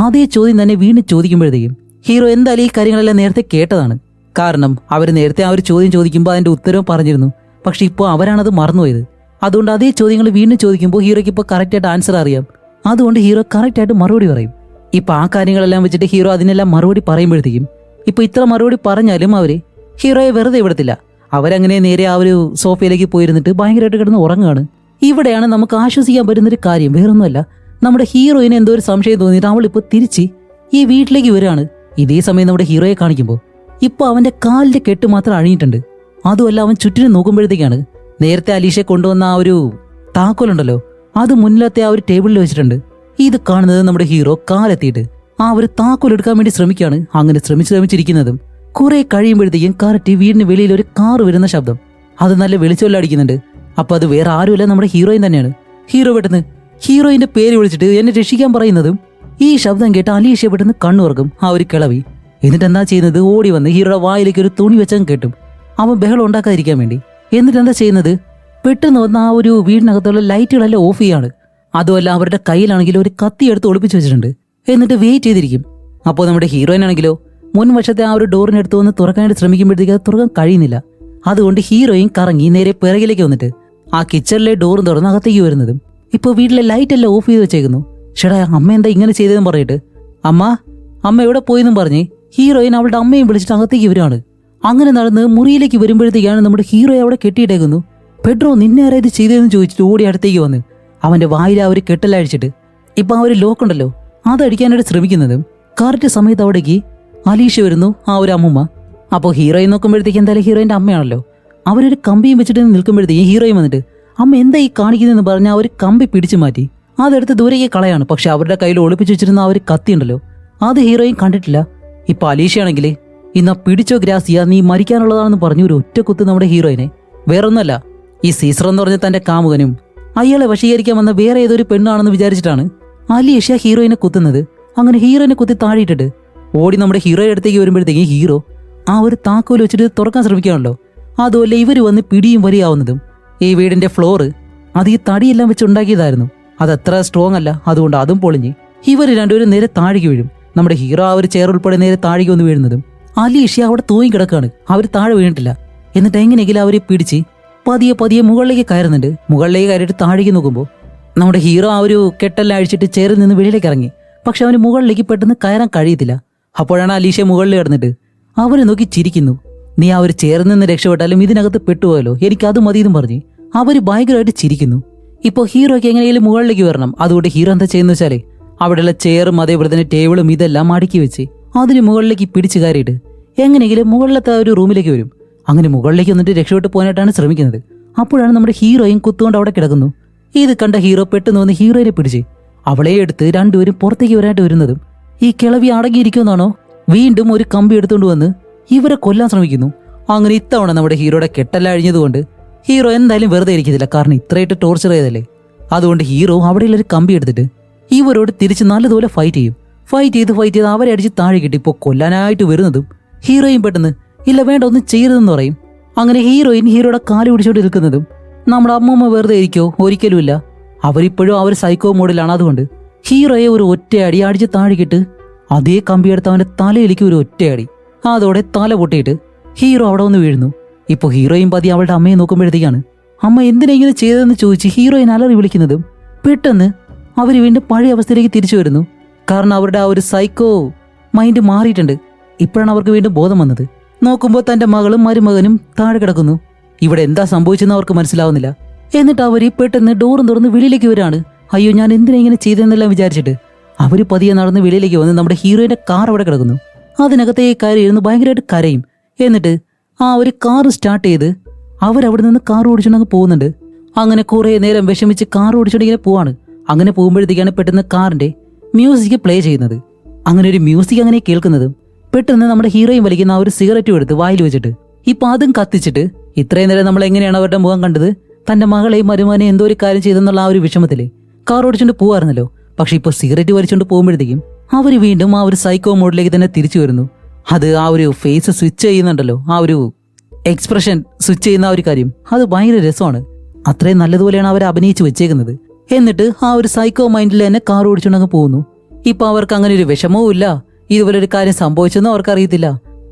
അതേ ചോദ്യം തന്നെ വീണ്ടും ചോദിക്കുമ്പോഴത്തേക്കും ഹീറോ എന്തായാലും ഈ കാര്യങ്ങളെല്ലാം നേരത്തെ കേട്ടതാണ്. കാരണം അവർ നേരത്തെ ആ ഒരു ചോദ്യം ചോദിക്കുമ്പോൾ അതിന്റെ ഉത്തരവും പറഞ്ഞിരുന്നു. പക്ഷെ ഇപ്പോൾ അവരാണത് മറന്നുപോയത്. അതുകൊണ്ട് അതേ ചോദ്യങ്ങൾ വീണ്ടും ചോദിക്കുമ്പോൾ ഹീറോയ്ക്ക് ഇപ്പോൾ കറക്റ്റായിട്ട് ആൻസർ അറിയാം. അതുകൊണ്ട് ഹീറോ കറക്റ്റായിട്ട് മറുപടി പറയും. ഇപ്പൊ ആ കാര്യങ്ങളെല്ലാം വെച്ചിട്ട് ഹീറോ അതിനെല്ലാം മറുപടി പറയുമ്പോഴത്തേക്കും ഇപ്പൊ ഇത്ര മറുപടി പറഞ്ഞാലും അവര് ഹീറോയെ വെറുതെ വിടത്തില്ല. അവരങ്ങനെ നേരെ ആ ഒരു സോഫയിലേക്ക് പോയിരുന്നിട്ട് ഭയങ്കരമായിട്ട് കിടന്ന് ഉറങ്ങുകയാണ്. ഇവിടെയാണ് നമുക്ക് ആശ്വസിക്കാൻ പറ്റുന്നൊരു കാര്യം. വേറൊന്നുമല്ല, നമ്മുടെ ഹീറോയിന് എന്തോ ഒരു സംശയം തോന്നിയിട്ട് അവളിപ്പോൾ തിരിച്ച് ഈ വീട്ടിലേക്ക് വരികയാണ്. ഇതേ സമയം നമ്മുടെ ഹീറോയെ കാണിക്കുമ്പോൾ ഇപ്പൊ അവന്റെ കാലിന്റെ കെട്ട് മാത്രം അഴിഞ്ഞിട്ടുണ്ട്. അതുമല്ല, അവൻ ചുറ്റിനും നോക്കുമ്പോഴത്തേക്കാണ് നേരത്തെ അലീഷയെ കൊണ്ടുവന്ന ആ ഒരു താക്കോലുണ്ടല്ലോ, അത് മുന്നിലത്തെ ആ ഒരു ടേബിളിൽ വെച്ചിട്ടുണ്ട്. ഇത് കാണുന്നത് നമ്മുടെ ഹീറോ കാലെത്തിയിട്ട് ആ ഒരു താക്കോൽ എടുക്കാൻ വേണ്ടി ശ്രമിക്കുകയാണ്. അങ്ങനെ ശ്രമിച്ചിരിക്കുന്നതും കുറെ കഴിയുമ്പോഴത്തേക്കും കറക്റ്റ് വീടിന് വെളിയിൽ ഒരു കാർ വരുന്ന ശബ്ദം. അത് നല്ല വെളിച്ചമെല്ലാം അടിക്കുന്നുണ്ട്. അപ്പൊ അത് വേറെ ആരുമല്ല, നമ്മുടെ ഹീറോയിൻ തന്നെയാണ്. ഹീറോ പെട്ടെന്ന് ഹീറോയിന്റെ പേര് വിളിച്ചിട്ട് എന്നെ രക്ഷിക്കാൻ പറയുന്നതും ഈ ശബ്ദം കേട്ട് അലീഷ പെട്ടെന്ന് കണ്ണുറക്കും ആ ഒരു കിളവി. എന്നിട്ട് എന്താ ചെയ്യുന്നത്, ഓടി വന്ന് ഹീറോയുടെ വായിലേക്ക് ഒരു തുണി വെച്ചാൽ കേട്ടും അവൻ ബഹളം ഉണ്ടാക്കാതിരിക്കാൻ വേണ്ടി. എന്നിട്ട് എന്താ ചെയ്യുന്നത്, പെട്ടെന്ന് വന്ന് ആ ഒരു വീടിനകത്തുള്ള ലൈറ്റുകളെല്ലാം ഓഫ് ചെയ്യാണ്. അതുമല്ല, അവരുടെ കയ്യിലാണെങ്കിൽ ഒരു കത്തി എടുത്ത് ഒളിപ്പിച്ചു വെച്ചിട്ടുണ്ട്. എന്നിട്ട് വെയിറ്റ് ചെയ്തിരിക്കും. അപ്പോൾ നമ്മുടെ ഹീറോയിൻ ആണെങ്കിലോ മുൻവശത്തെ ആ ഒരു ഡോറിനെടുത്ത് വന്ന് തുറക്കാനായിട്ട് ശ്രമിക്കുമ്പോഴത്തേക്ക് അത് തുറക്കാൻ കഴിയുന്നില്ല. അതുകൊണ്ട് ഹീറോയിൻ കറങ്ങി നേരെ പിറകിലേക്ക് വന്നിട്ട് ആ കിച്ചണിലെ ഡോറും തുറന്ന് അകത്തേക്ക് വരുന്നതും ഇപ്പോൾ വീട്ടിലെ ലൈറ്റ് എല്ലാം ഓഫ് ചെയ്ത് വെച്ചേക്കുന്നു. ഷെടാ, അമ്മ എന്താ ഇങ്ങനെ ചെയ്തതെന്ന് പറഞ്ഞിട്ട് അമ്മ എവിടെ പോയെന്നും പറഞ്ഞ് ഹീറോയിൻ അവളുടെ അമ്മയും വിളിച്ചിട്ട് അകത്തേക്ക് വരികയാണ്. അങ്ങനെ നടന്ന് മുറിയിലേക്ക് വരുമ്പോഴത്തേക്കാണ് നമ്മുടെ ഹീറോയെ അവിടെ കെട്ടിയിട്ടേക്കുന്നു. പെഡ്രോ, നിന്നെ ആരാ ഇത് ചെയ്തതെന്ന് ചോദിച്ചിട്ട് ഓടി അടുത്തേക്ക് വന്ന് അവന്റെ വായിൽ ആ ഒരു കെട്ടെല്ലാം അടിച്ചിട്ട് ഇപ്പൊ ആ ഒരു ലോക്കുണ്ടല്ലോ അതടിക്കാനായിട്ട് ശ്രമിക്കുന്നതും കറക്റ്റ് സമയത്ത് അവിടേക്ക് അലീഷ വരുന്നു, ആ ഒരു അമ്മൂമ്മ. അപ്പോൾ ഹീറോയിൻ നോക്കുമ്പോഴത്തേക്ക് എന്തായാലും ഹീറോയിന്റെ അമ്മയാണല്ലോ. അവരൊരു കമ്പിയും വെച്ചിട്ട് നിൽക്കുമ്പോഴത്തേക്ക് ഹീറോയിൻ വന്നിട്ട് അമ്മ എന്താ ഈ കാണിക്കുന്നതെന്ന് പറഞ്ഞാൽ ആ ഒരു കമ്പി പിടിച്ചു മാറ്റി അതെടുത്ത് ദൂരേക്ക് കളയാണ്. പക്ഷെ അവരുടെ കയ്യിൽ ഒളിപ്പിച്ചു വെച്ചിരുന്ന ആ ഒരു കത്തി ഉണ്ടല്ലോ, അത് ഹീറോയിൻ കണ്ടിട്ടില്ല. ഇപ്പൊ അലീഷയാണെങ്കിൽ ഇന്നാ പിടിച്ചോ ഗ്രാസിയ, നീ മരിക്കാനുള്ളതാണെന്ന് പറഞ്ഞു ഒരു ഒറ്റ കുത്ത് നമ്മുടെ ഹീറോയിനെ. വേറൊന്നുമല്ല, ഈ സീസർ എന്ന് പറഞ്ഞ തന്റെ കാമുകനും അയാളെ വശീകരിക്കാൻ വന്ന വേറെ ഏതൊരു പെണ്ണാണെന്ന് വിചാരിച്ചിട്ടാണ് അലീഷ ഹീറോയിനെ കുത്തുന്നത്. അങ്ങനെ ഹീറോയിനെ കുത്തി താഴെയിട്ടിട്ട് ഓടി നമ്മുടെ ഹീറോയുടെ അടുത്തേക്ക് വരുമ്പോഴത്തേക്ക് ഹീറോ ആ ഒരു താക്കോല് വെച്ചിട്ട് തുറക്കാൻ ശ്രമിക്കുകയാണല്ലോ. അതുപോലെ ഇവര് വന്ന് പിടിയും വരിയാവുന്നതും ഈ വീടിന്റെ ഫ്ലോറ് അത് ഈ തടിയെല്ലാം വെച്ച് ഉണ്ടാക്കിയതായിരുന്നു. അതത്ര സ്ട്രോങ് അല്ല, അതുകൊണ്ട് അതും പൊളിഞ്ഞ് ഇവര് രണ്ടുപേരും നേരെ താഴേക്ക് വീഴും. നമ്മുടെ ഹീറോ ആ ഒരു ചെയർ ഉൾപ്പെടെ നേരെ താഴേക്ക് വന്ന് വീഴുന്നതും അലീഷ അവിടെ തൂങ്ങി കിടക്കുകയാണ്. അവർ താഴെ വീണിട്ടില്ല. എന്നിട്ട് എങ്ങനെയെങ്കിലും അവരെ പിടിച്ച് പതിയെ മുകളിലേക്ക് കയറുന്നുണ്ട്. മുകളിലേക്ക് കയറിയിട്ട് താഴേക്ക് നോക്കുമ്പോൾ നമ്മുടെ ഹീറോ ആ ഒരു കെട്ടെല്ലാം അഴിച്ചിട്ട് ചെയറിൽ നിന്ന് വെളിയിലേക്ക് ഇറങ്ങി. പക്ഷെ അവന് മുകളിലേക്ക് പെട്ടെന്ന് കയറാൻ കഴിയത്തില്ല. അപ്പോഴാണ് അലീഷ മുകളിൽ കിടന്നിട്ട് അവനെ നോക്കി ചിരിക്കുന്നു. നീ ആ ഒരു ചെയറിൽ നിന്ന് രക്ഷപ്പെട്ടാലും ഇതിനകത്ത് പെട്ടുപോയല്ലോ, എനിക്കത് മതിയെന്നും പറഞ്ഞ് അവര് ഭയങ്കരമായിട്ട് ചിരിക്കുന്നു. ഇപ്പോൾ ഹീറോയ്ക്ക് എങ്ങനെയെങ്കിലും മുകളിലേക്ക് വരണം. അതുകൊണ്ട് ഹീറോ എന്താ ചെയ്യുന്ന വെച്ചാല് അവിടെയുള്ള ചെയറും അതേപോലെ തന്നെ ടേബിളും ഇതെല്ലാം അടുക്കി വെച്ച് അതിന് മുകളിലേക്ക് പിടിച്ചു കയറിയിട്ട് എങ്ങനെയെങ്കിലും മുകളിലത്തെ ഒരു റൂമിലേക്ക് വരും. അങ്ങനെ മുകളിലേക്ക് വന്നിട്ട് രക്ഷപ്പെട്ട് പോകാനായിട്ടാണ് ശ്രമിക്കുന്നത്. അപ്പോഴാണ് നമ്മുടെ ഹീറോയും കുത്തുകൊണ്ട് അവിടെ കിടക്കുന്നു. ഇത് കണ്ട ഹീറോ പെട്ടെന്ന് വന്ന് ഹീറോയിനെ പിടിച്ച് അവളെ എടുത്ത് രണ്ടുപേരും പുറത്തേക്ക് വരാനായിട്ട് വരുന്നതും ഈ കിളവി അടങ്ങിയിരിക്കുമെന്നാണോ വീണ്ടും ഒരു കമ്പി എടുത്തുകൊണ്ട് വന്ന് ഇവരെ കൊല്ലാൻ ശ്രമിക്കുന്നു. അങ്ങനെ ഇത്തവണ നമ്മുടെ ഹീറോയുടെ കെട്ടെല്ലാം അഴിഞ്ഞതുകൊണ്ട് ഹീറോ എന്തായാലും വെറുതെ ഇരിക്കത്തില്ല. കാരണം ഇത്രയായിട്ട് ടോർച്ചർ ചെയ്തല്ലേ. അതുകൊണ്ട് ഹീറോ അവിടെയുള്ളൊരു കമ്പി എടുത്തിട്ട് ഇവരോട് തിരിച്ച് നല്ലതുപോലെ ഫൈറ്റ് ചെയ്ത് അവരെ അടിച്ച് താഴെ കിട്ടി. ഇപ്പോൾ കൊല്ലാനായിട്ട് വരുന്നതും ഹീറോയും പെട്ടെന്ന് ഇല്ല വേണ്ട ഒന്നും ചെയ്യരുതെന്ന് പറയും. അങ്ങനെ ഹീറോയുടെ കാല് പിടിച്ചോണ്ട് നിൽക്കുന്നതും നമ്മുടെ അമ്മൂമ്മ വെറുതെ ഇരിക്കോ, ഒരിക്കലുമില്ല. അവരിപ്പോഴും ആ ഒരു സൈക്കോ മോഡിലാണ്. അതുകൊണ്ട് ഹീറോയെ ഒരു ഒറ്റയടി അടിച്ച് താഴെക്കിട്ട് അതേ കമ്പിയെടുത്ത് അവന്റെ തലയിലേക്ക് ഒരു ഒറ്റയടി. അതോടെ തല പൊട്ടിയിട്ട് ഹീറോ അവിടെ വന്ന് വീഴുന്നു. ഇപ്പോൾ ഹീറോയും അവളുടെ അമ്മയെ നോക്കുമ്പോഴത്തേക്കാണ് അമ്മ എന്തിനാ ഇങ്ങനെ ചെയ്തതെന്ന് ചോദിച്ച് ഹീറോയിൻ അലറി വിളിക്കുന്നതും പെട്ടെന്ന് അവർ വീണ്ടും പഴയ അവസ്ഥയിലേക്ക് തിരിച്ചു വരുന്നു. കാരണം അവരുടെ ആ ഒരു സൈക്കോ മൈൻഡ് മാറിയിട്ടുണ്ട്. ഇപ്പോഴാണ് അവർക്ക് വീണ്ടും ബോധം വന്നത്. നോക്കുമ്പോൾ തന്റെ മകളും മരുമകനും താഴെ കിടക്കുന്നു. ഇവിടെ എന്താ സംഭവിച്ചെന്ന് അവർക്ക് മനസ്സിലാവുന്നില്ല. എന്നിട്ട് അവര് പെട്ടെന്ന് ഡോറും തുറന്ന് വെളിയിലേക്ക് വരാണ്. അയ്യോ, ഞാൻ എന്തിനാ ഇങ്ങനെ ചെയ്തെന്നെല്ലാം വിചാരിച്ചിട്ട് അവര് പതിയെ നടന്ന് വെളിയിലേക്ക് വന്ന് നമ്മുടെ ഹീറോയിന്റെ കാർ അവിടെ കിടക്കുന്നു. അതിനകത്തേക്ക് കയറി ഇരുന്ന് ഭയങ്കരമായിട്ട് കരയും. എന്നിട്ട് ആ ഒരു കാർ സ്റ്റാർട്ട് ചെയ്ത് അവരവിടെ നിന്ന് കാർ ഓടിച്ചുകൊണ്ടങ്ങ് പോകുന്നുണ്ട്. അങ്ങനെ കുറെ നേരം വിഷമിച്ച് കാർ ഓടിച്ചുകൊണ്ടിങ്ങനെ പോവാണ്. അങ്ങനെ പോകുമ്പോഴത്തേക്കാണ് പെട്ടെന്ന് കാറിന്റെ മ്യൂസിക് പ്ലേ ചെയ്യുന്നത്. അങ്ങനെ ഒരു മ്യൂസിക് അങ്ങനെ കേൾക്കുന്നത് പെട്ടെന്ന് നമ്മുടെ ഹീറോയും വലിക്കുന്ന ആ ഒരു സിഗരറ്റും എടുത്ത് വായിൽ വെച്ചിട്ട് ഇപ്പൊ അതും കത്തിച്ചിട്ട് ഇത്രയും നേരം നമ്മൾ എങ്ങനെയാണ് അവരുടെ മുഖം കണ്ടത്, തന്റെ മകളെയും മരുമനെയും എന്തോ ഒരു കാര്യം ചെയ്തെന്നുള്ള ആ ഒരു വിഷമത്തില് കാർ ഓടിച്ചുകൊണ്ട് പോവായിരുന്നല്ലോ. പക്ഷെ ഇപ്പൊ സിഗരറ്റ് വലിച്ചുകൊണ്ട് പോകുമ്പോഴത്തേക്കും അവര് വീണ്ടും ആ ഒരു സൈക്കോ മോഡിലേക്ക് തന്നെ തിരിച്ചു വരുന്നു. അത് ആ ഒരു ഫേസ് സ്വിച്ച് ചെയ്യുന്നുണ്ടല്ലോ, ആ ഒരു എക്സ്പ്രഷൻ സ്വിച്ച് ചെയ്യുന്ന ആ ഒരു കാര്യം അത് ഭയങ്കര രസമാണ്. അത്രയും നല്ലതുപോലെയാണ് അവർ അഭിനയിച്ച് വെച്ചേക്കുന്നത്. എന്നിട്ട് ആ ഒരു സൈക്കോ മൈൻഡിൽ തന്നെ കാർ ഓടിച്ചുകൊണ്ടങ്ങ് പോകുന്നു. ഇപ്പൊ അവർക്ക് അങ്ങനെ ഒരു വിഷമവും ഇല്ല, ഇതുപോലെ ഒരു കാര്യം സംഭവിച്ചെന്ന് അവർക്ക് അറിയത്തില്ല.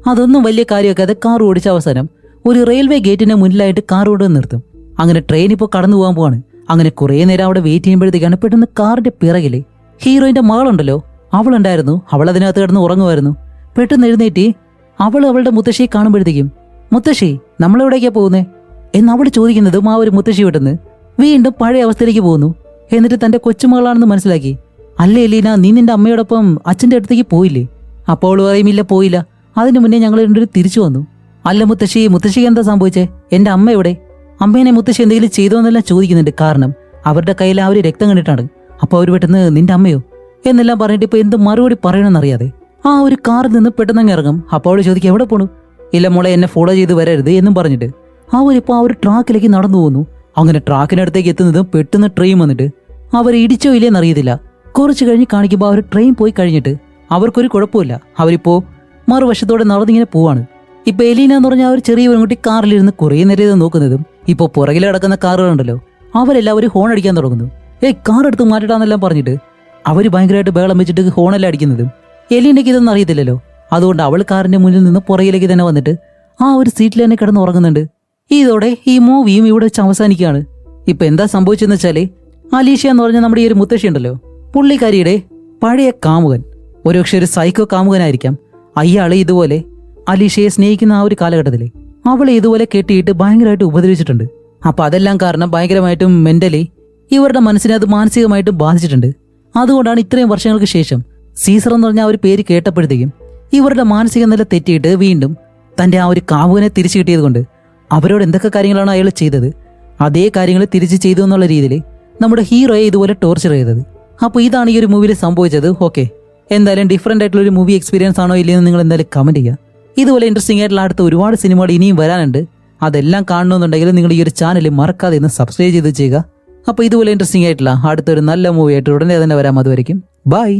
അതൊന്നും വലിയ കാര്യമൊക്കെ കാർ ഓടിച്ച അവസാനം ഒരു റെയിൽവേ ഗേറ്റിന്റെ മുന്നിലായിട്ട് കാർ കൊണ്ടുവന്ന് നിർത്തും. അങ്ങനെ ട്രെയിൻ ഇപ്പോൾ കടന്നു പോകാൻ പോവാണ്. അങ്ങനെ കുറേ നേരം അവിടെ വെയിറ്റ് ചെയ്യുമ്പോഴത്തേക്കാണ് പെട്ടെന്ന് കാറിന്റെ പിറകില് ഹീറോയിന്റെ മകളുണ്ടല്ലോ, അവളുണ്ടായിരുന്നു. അവൾ അതിനകത്ത് കിടന്ന് ഉറങ്ങുമായിരുന്നു. പെട്ടെന്ന് എഴുന്നേറ്റ് അവളുടെ മുത്തശ്ശിയെ കാണുമ്പോഴത്തേക്കും, മുത്തശ്ശി നമ്മളെവിടേക്കാ പോകുന്നേ എന്ന് അവൾ ചോദിക്കുന്നതും ആ ഒരു മുത്തശ്ശി വിട്ടെന്ന് വീണ്ടും പഴയ അവസ്ഥയിലേക്ക് പോകുന്നു. എന്നിട്ട് തന്റെ കൊച്ചുമകളാണെന്ന് മനസ്സിലാക്കി. അല്ലേ എലീന, നീ നിന്റെ അമ്മയോടൊപ്പം അച്ഛന്റെ അടുത്തേക്ക് പോയില്ലേ? അപ്പോൾ അവൾ പറയും, ഇല്ല പോയില്ല, അതിന് മുന്നേ ഞങ്ങൾ രണ്ടുപേരും തിരിച്ചു വന്നു. അല്ല മുത്തശ്ശിക്ക് എന്താ സംഭവിച്ചേ? എന്റെ അമ്മ എവിടെ? അമ്മേനെ മുത്തശ്ശി എന്തെങ്കിലും ചെയ്തോന്നെല്ലാം ചോദിക്കുന്നുണ്ട്. കാരണം അവരുടെ കയ്യിൽ ആ ഒരു രക്തം കണ്ടിട്ടാണ്. അപ്പൊ അവർ പെട്ടെന്ന് നിന്റെ അമ്മയോ എന്നെല്ലാം പറഞ്ഞിട്ട് ഇപ്പൊ എന്ത് മറുപടി പറയണമെന്നറിയാതെ ആ ഒരു കാറിൽ നിന്ന് പെട്ടെന്ന് ഇറങ്ങും. അപ്പോൾ അവൾ ചോദിക്കും, എവിടെ പോണു? ഇല്ല മോളെ, എന്നെ ഫോളോ ചെയ്ത് വരരുത് എന്നും പറഞ്ഞിട്ട് അവരിപ്പോ ആ ഒരു ട്രാക്കിലേക്ക് നടന്നു പോകുന്നു. അങ്ങനെ ട്രാക്കിനടുത്തേക്ക് എത്തുന്നതും പെട്ടെന്ന് ട്രെയിൻ വന്നിട്ട് അവർ ഇടിച്ചോ ഇല്ലേന്ന് അറിയത്തില്ല. കുറച്ച് കഴിഞ്ഞ് കാണിക്കുമ്പോൾ ആ ഒരു ട്രെയിൻ പോയി കഴിഞ്ഞിട്ട് അവർക്കൊരു കുഴപ്പമില്ല. അവരിപ്പോ മറുവശത്തോടെ നടന്നിങ്ങനെ പോവാണ്. ഇപ്പൊ എലീന എന്ന് പറഞ്ഞ ആ ഒരു ചെറിയ പെൺകുട്ടി കാറിലിരുന്ന് കുറേ നേരം നോക്കുന്നതും ഇപ്പൊ പുറകിൽ കിടക്കുന്ന കാറുകളുണ്ടല്ലോ, അവരെല്ലാവരും ഹോൺ അടിക്കാൻ തുടങ്ങുന്നു. കാർ എടുത്ത് മാറ്റിട്ടാന്നെല്ലാം പറഞ്ഞിട്ട് അവര് ഭയങ്കരമായിട്ട് ബഹളം വെച്ചിട്ട് ഹോണെല്ലാം അടിക്കുന്നതും എലീനയ്ക്ക് ഇതൊന്നും അറിയത്തില്ലല്ലോ. അതുകൊണ്ട് അവൾ കാറിന്റെ മുന്നിൽ നിന്ന് പുറകിലേക്ക് തന്നെ വന്നിട്ട് ആ ഒരു സീറ്റിൽ തന്നെ കിടന്ന് ഉറങ്ങുന്നുണ്ട്. ഇതോടെ ഈ മൂവിയും ഇവിടെ വെച്ച് അവസാനിക്കുകയാണ്. ഇപ്പൊ എന്താ സംഭവിച്ചെന്ന് വെച്ചാല്, അലീഷ്യ എന്ന് പറഞ്ഞ നമ്മുടെ ഈ ഒരു മുത്തശ്ശി ഉണ്ടല്ലോ, പുള്ളിക്കാരിയുടെ പഴയ കാമുകൻ, ഒരുപക്ഷെ ഒരു സൈക്കോ കാമുകനായിരിക്കാം. അയാള് ഇതുപോലെ അലീഷയെ സ്നേഹിക്കുന്ന ആ ഒരു കാലഘട്ടത്തില് അവളെ ഇതുപോലെ കെട്ടിയിട്ട് ഭയങ്കരമായിട്ട് ഉപദ്രവിച്ചിട്ടുണ്ട്. അപ്പൊ അതെല്ലാം കാരണം ഭയങ്കരമായിട്ടും മെന്റലി ഇവരുടെ മനസ്സിനെ അത് മാനസികമായിട്ടും ബാധിച്ചിട്ടുണ്ട്. അതുകൊണ്ടാണ് ഇത്രയും വർഷങ്ങൾക്ക് ശേഷം സീസർ എന്ന് പറഞ്ഞ ആ ഒരു പേര് കേട്ടപ്പോഴത്തേക്കും ഇവരുടെ മാനസിക നില തെറ്റിയിട്ട് വീണ്ടും തന്റെ ആ ഒരു കാമുകനെ തിരിച്ചു കിട്ടിയത് കൊണ്ട് അവരോട് എന്തൊക്കെ കാര്യങ്ങളാണ് അയാൾ ചെയ്തത്, അതേ കാര്യങ്ങൾ തിരിച്ച് ചെയ്തു എന്നുള്ള രീതിയിൽ നമ്മുടെ ഹീറോയെ ഇതുപോലെ ടോർച്ചർ ചെയ്തത്. അപ്പോൾ ഇതാണ് ഈ ഒരു മൂവിയിൽ സംഭവിച്ചത്. ഓക്കെ, എന്തായാലും ഡിഫറെൻ്റ് ആയിട്ടുള്ള ഒരു മൂവി എക്സ്പീരിയൻസ് ആണോ ഇല്ലയെന്ന് നിങ്ങൾ എന്തായാലും കമൻറ്റ് ചെയ്യുക. ഇതുപോലെ ഇൻട്രസ്റ്റിംഗ് ആയിട്ടുള്ള അടുത്ത ഒരുപാട് സിനിമകൾ ഇനിയും വരാനുണ്ട്. അതെല്ലാം കാണണമെന്നുണ്ടെങ്കിൽ നിങ്ങൾ ഈ ഒരു ചാനൽ മറക്കാതെ ഇന്ന് സബ്സ്ക്രൈബ് ചെയ്ത് ചെയ്യുക. അപ്പോൾ ഇതുപോലെ ഇൻട്രസ്റ്റിംഗ് ആയിട്ടുള്ള അടുത്തൊരു നല്ല മൂവി ആയിട്ട് ഉടനെ തന്നെ വരാം. അതുവരെയും ബൈ.